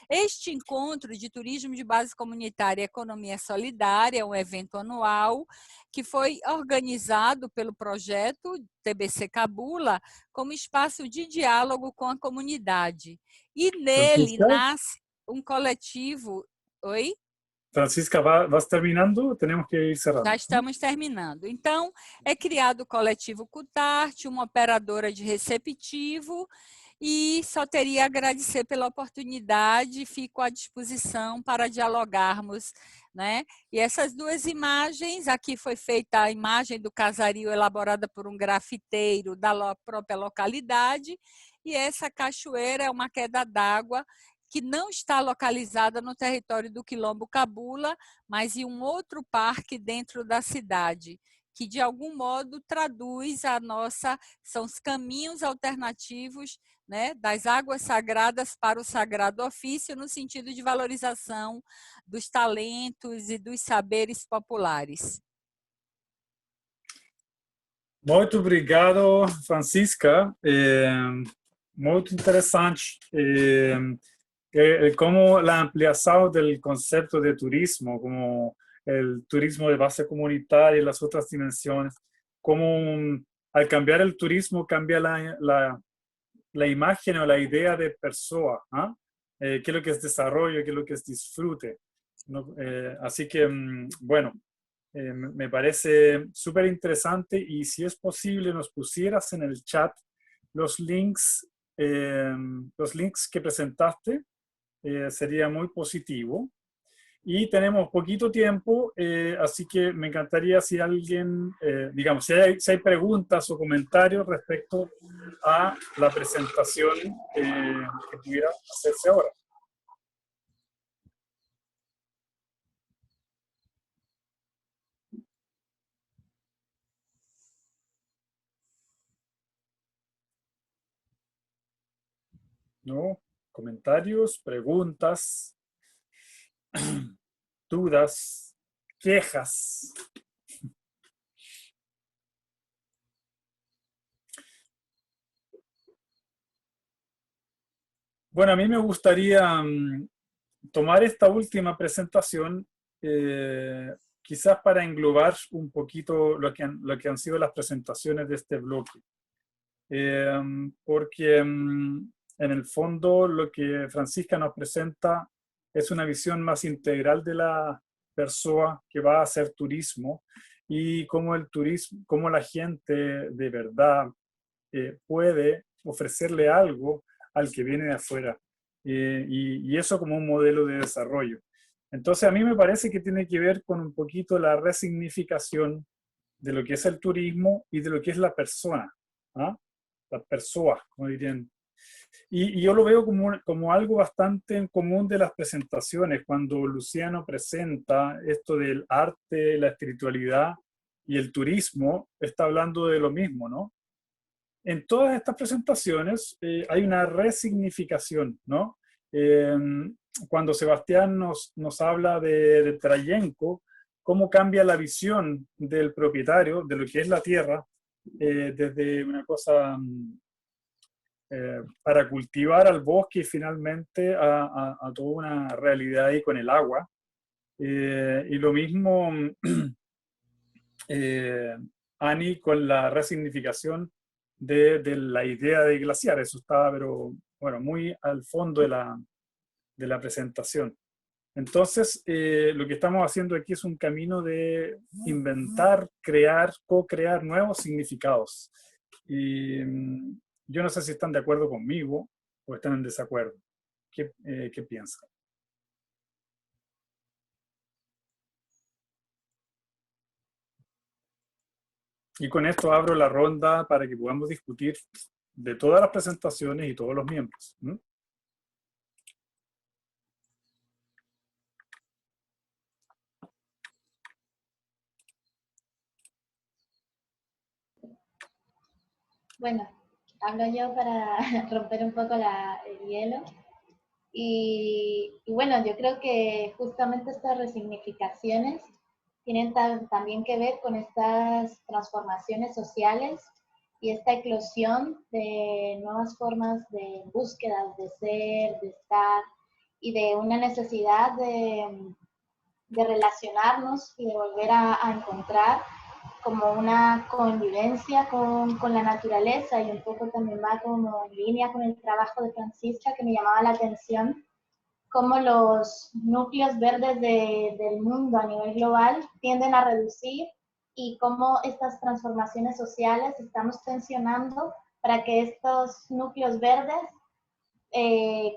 S12: Este encontro de turismo de base comunitária e economia solidária é um evento anual que foi organizado pelo projeto TBC Cabula como espaço de diálogo com a comunidade. E nele nasce um coletivo... Oi?
S1: Francisca, ¿vas terminando? Tenemos que ir cerrando.
S12: Já estamos terminando. Então, é criado o coletivo Cutarte, uma operadora de receptivo, e só teria a agradecer pela oportunidade, fico à disposição para dialogarmos, né? E essas duas imagens, aqui foi feita a imagem do casario elaborada por um grafiteiro da própria localidade, e essa cachoeira é uma queda d'água que não está localizada no território do Quilombo Cabula, mas em um outro parque dentro da cidade, que de algum modo traduz são os caminhos alternativos, né, das águas sagradas para o sagrado ofício, no sentido de valorização dos talentos e dos saberes populares.
S1: Muito obrigado, Francisca. Muito interessante. Como la ampliación del concepto de turismo, como el turismo de base comunitaria y las otras dimensiones, como al cambiar el turismo cambia la imagen o la idea de persona, ¿eh? ¿Qué es lo que es desarrollo, qué es lo que es disfrute? ¿No? Así que, bueno, me parece súper interesante, y si es posible nos pusieras en el chat los links que presentaste. Sería muy positivo. Y tenemos poquito tiempo, así que me encantaría si alguien, digamos, si hay preguntas o comentarios respecto a la presentación que pudiera hacerse ahora. ¿No? Comentarios, preguntas, dudas, quejas. Bueno, a mí me gustaría tomar esta última presentación quizás para englobar un poquito lo que han sido las presentaciones de este bloque. Porque en el fondo lo que Francisca nos presenta es una visión más integral de la persona que va a hacer turismo, y cómo el turismo, cómo la gente de verdad puede ofrecerle algo al que viene de afuera, y eso como un modelo de desarrollo. Entonces a mí me parece que tiene que ver con un poquito la resignificación de lo que es el turismo y de lo que es la persona, ¿ah? Las personas, como dirían. Y yo lo veo como algo bastante en común de las presentaciones, cuando Luciano presenta esto del arte, la espiritualidad y el turismo, está hablando de lo mismo, ¿no? En todas estas presentaciones hay una resignificación, ¿no? Cuando Sebastián nos habla de Trayenco, cómo cambia la visión del propietario de lo que es la tierra, desde una cosa para cultivar al bosque y finalmente a toda una realidad ahí con el agua. Y lo mismo Ani con la resignificación de la idea de glaciar. Eso estaba, pero bueno, muy al fondo de la presentación. Entonces, lo que estamos haciendo aquí es un camino de inventar, crear, co-crear nuevos significados. Y yo no sé si están de acuerdo conmigo o están en desacuerdo. ¿Qué piensan? Y con esto abro la ronda para que podamos discutir de todas las presentaciones y todos los miembros.
S7: Bueno, hablo yo para romper un poco el hielo. Y bueno, yo creo que justamente estas resignificaciones tienen también que ver con estas transformaciones sociales y esta eclosión de nuevas formas de búsquedas, de ser, de estar, y de una necesidad de relacionarnos y de volver a encontrar como una convivencia con la naturaleza, y un poco también va como en línea con el trabajo de Francisca, que me llamaba la atención, cómo los núcleos verdes del mundo a nivel global tienden a reducir, y cómo estas transformaciones sociales estamos tensionando para que estos núcleos verdes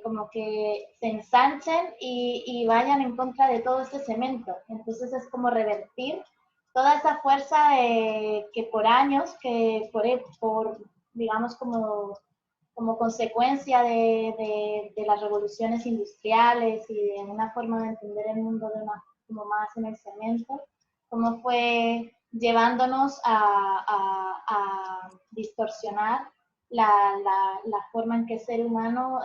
S7: como que se ensanchen y vayan en contra de todo este cemento. Entonces es como revertir toda esa fuerza que por años, que por digamos como consecuencia de las revoluciones industriales y de una forma de entender el mundo como más en el cemento, cómo fue llevándonos a distorsionar la forma en que el ser humano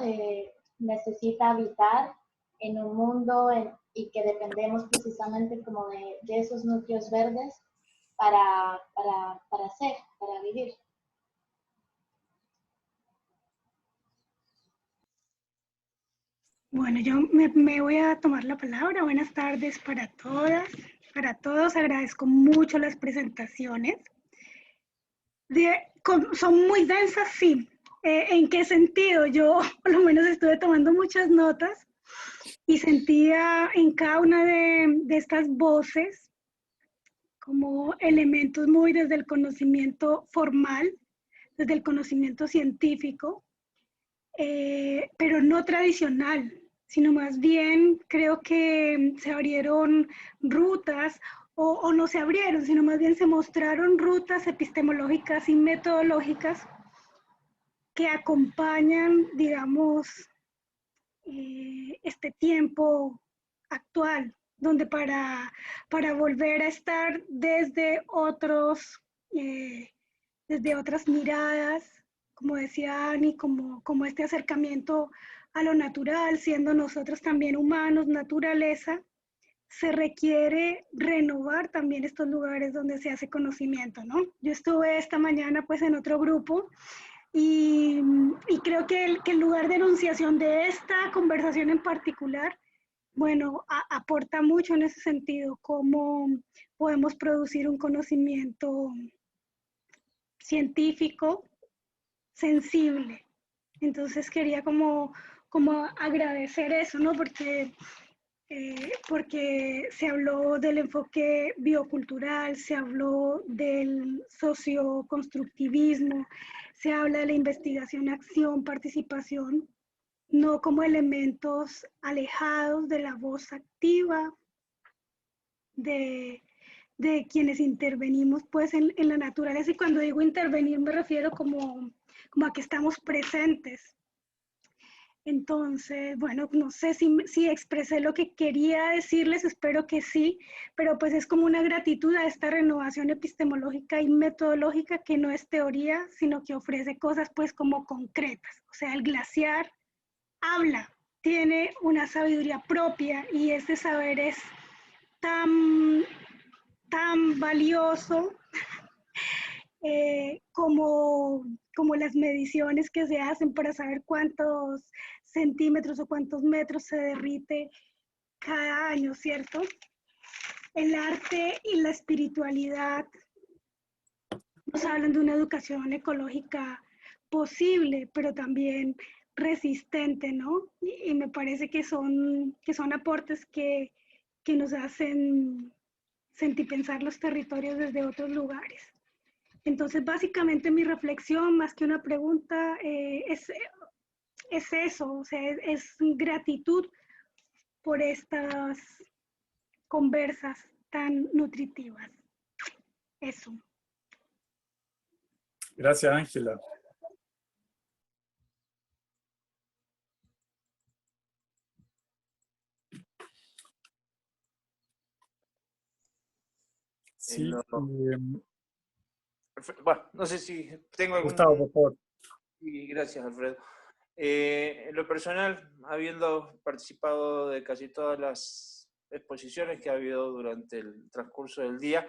S7: necesita habitar en un mundo y que dependemos precisamente como de esos núcleos verdes para ser, para vivir.
S13: Bueno, yo me voy a tomar la palabra. Buenas tardes para todas, para todos. Agradezco mucho las presentaciones. Son muy densas, sí. ¿En qué sentido? Yo por lo menos estuve tomando muchas notas y sentía en cada una de estas voces como elementos muy desde el conocimiento formal, desde el conocimiento científico, pero no tradicional, sino más bien creo que se abrieron rutas, o no se abrieron, sino más bien se mostraron rutas epistemológicas y metodológicas que acompañan, digamos, este tiempo actual, donde para volver a estar desde otras miradas, como decía Ani, como este acercamiento a lo natural, siendo nosotros también humanos, naturaleza, se requiere renovar también estos lugares donde se hace conocimiento, ¿no? Yo estuve esta mañana pues en otro grupo y creo que el lugar de enunciación de esta conversación en particular, bueno, aporta mucho en ese sentido, cómo podemos producir un conocimiento científico, sensible. Entonces quería como agradecer eso, ¿no? Porque se habló del enfoque biocultural, se habló del socioconstructivismo, se habla de la investigación, acción, participación, no como elementos alejados de la voz activa de quienes intervenimos pues en la naturaleza. Y cuando digo intervenir me refiero como a que estamos presentes. Entonces, bueno, no sé si expresé lo que quería decirles, espero que sí, pero pues es como una gratitud a esta renovación epistemológica y metodológica que no es teoría, sino que ofrece cosas pues como concretas. O sea, el glaciar habla, tiene una sabiduría propia y ese saber es tan valioso como las mediciones que se hacen para saber cuántos centímetros o cuántos metros se derrite cada año, ¿cierto? El arte y la espiritualidad nos hablan de una educación ecológica posible, pero también resistente, ¿no? Y me parece que son aportes que nos hacen sentir pensar los territorios desde otros lugares. Entonces, básicamente mi reflexión, más que una pregunta, es eso, o sea, es gratitud por estas conversas tan nutritivas. Eso.
S1: Gracias, Ángela. Sí,
S4: bueno, no sé si tengo algún...
S1: Gustavo, por favor.
S4: Sí, gracias, Alfredo. En lo personal, habiendo participado de casi todas las exposiciones que ha habido durante el transcurso del día,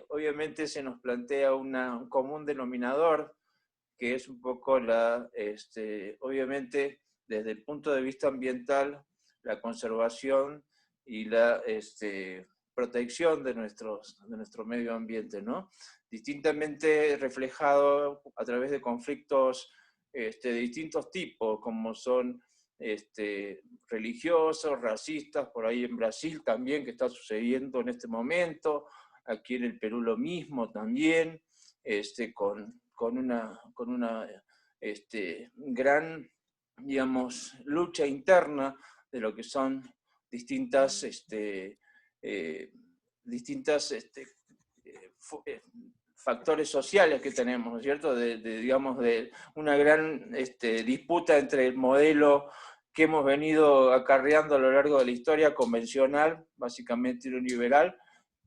S4: obviamente se nos plantea un común denominador, que es un poco obviamente, desde el punto de vista ambiental, la conservación y la protección de nuestro medio ambiente, ¿no? Distintamente reflejado a través de conflictos de distintos tipos, como son religiosos, racistas, por ahí en Brasil también, que está sucediendo en este momento, aquí en el Perú lo mismo también, con una gran, digamos, lucha interna de lo que son distintas factores sociales que tenemos, ¿no es cierto? Digamos, de una gran disputa entre el modelo que hemos venido acarreando a lo largo de la historia convencional, básicamente neoliberal,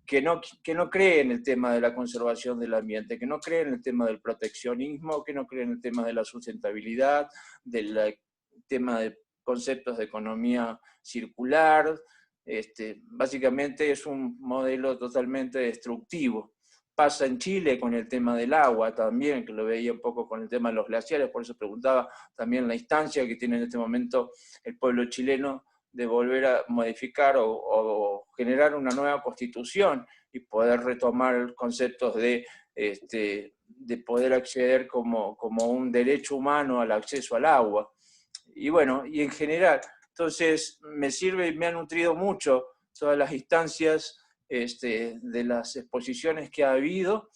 S4: que no cree en el tema de la conservación del ambiente, que no cree en el tema del proteccionismo, que no cree en el tema de la sustentabilidad, del tema de conceptos de economía circular. Básicamente es un modelo totalmente destructivo. Pasa en Chile con el tema del agua también, que lo veía un poco con el tema de los glaciares, por eso preguntaba también la instancia que tiene en este momento el pueblo chileno de volver a modificar o generar una nueva constitución y poder retomar conceptos de poder acceder como un derecho humano al acceso al agua. Y bueno, y en general, entonces me sirve y me ha nutrido mucho todas las instancias de las exposiciones que ha habido,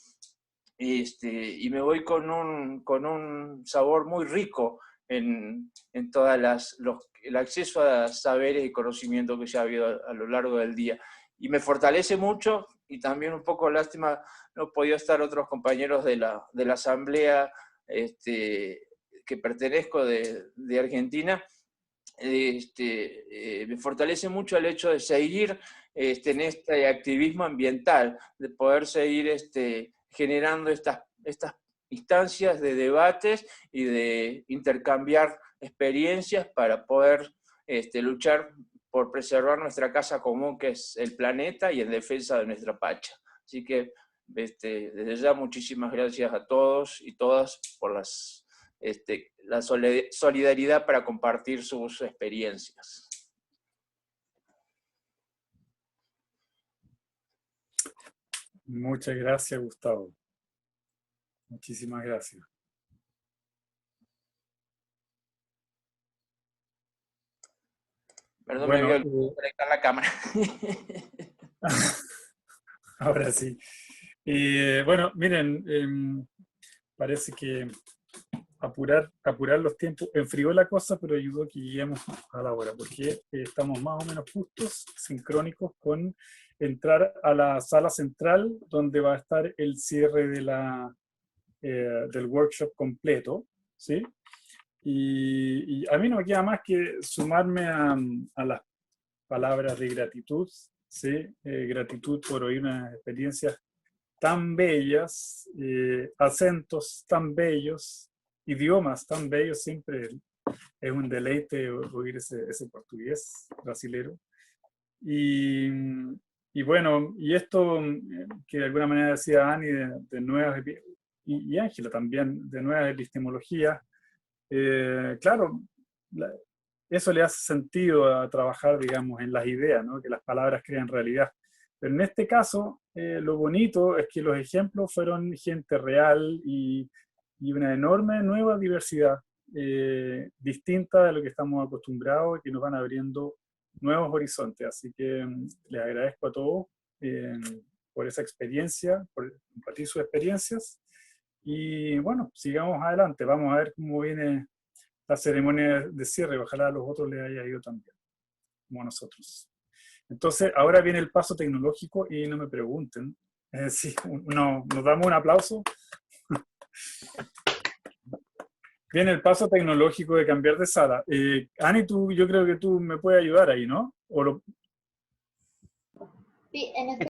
S4: y me voy con un sabor muy rico en todas el acceso a saberes y conocimiento que se ha habido a lo largo del día. Y me fortalece mucho, y también un poco lástima no podido estar otros compañeros de la asamblea que pertenezco de Argentina. Me fortalece mucho el hecho de seguir en este activismo ambiental, de poder seguir generando estas instancias de debates y de intercambiar experiencias para poder luchar por preservar nuestra casa común, que es el planeta, y en defensa de nuestra Pacha. Así que desde ya muchísimas gracias a todos y todas por la solidaridad para compartir sus experiencias.
S1: Muchas gracias, Gustavo. Muchísimas gracias.
S4: Perdón,
S1: bueno,
S4: me voy a conectar la cámara.
S1: Ahora sí. Bueno, miren, parece que apurar los tiempos. Enfrió la cosa, pero ayudó que lleguemos a la hora, porque estamos más o menos justos, sincrónicos con entrar a la sala central, donde va a estar el cierre de del workshop completo, ¿sí? Y a mí no me queda más que sumarme a las palabras de gratitud, ¿sí? Gratitud por oír unas experiencias tan bellas, acentos tan bellos, idiomas tan bellos. Siempre es un deleite oír ese portugués brasilero. Y bueno, y esto que de alguna manera decía Ani de nuevas, y Ángela también, de nuevas epistemologías, claro, eso le hace sentido a trabajar, digamos, en las ideas, ¿no? Que las palabras crean realidad. Pero en este caso, lo bonito es que los ejemplos fueron gente real y una enorme nueva diversidad, distinta de lo que estamos acostumbrados y que nos van abriendo nuevos horizontes. Así que les agradezco a todos por esa experiencia, por compartir sus experiencias. Y bueno, sigamos adelante. Vamos a ver cómo viene la ceremonia de cierre. Ojalá a los otros les haya ido también, como a nosotros. Entonces, ahora viene el paso tecnológico y no me pregunten. Sí, nos damos un aplauso. Viene el paso tecnológico de cambiar de sala. Ani, yo creo que tú me puedes ayudar ahí, ¿no?
S7: Sí, en este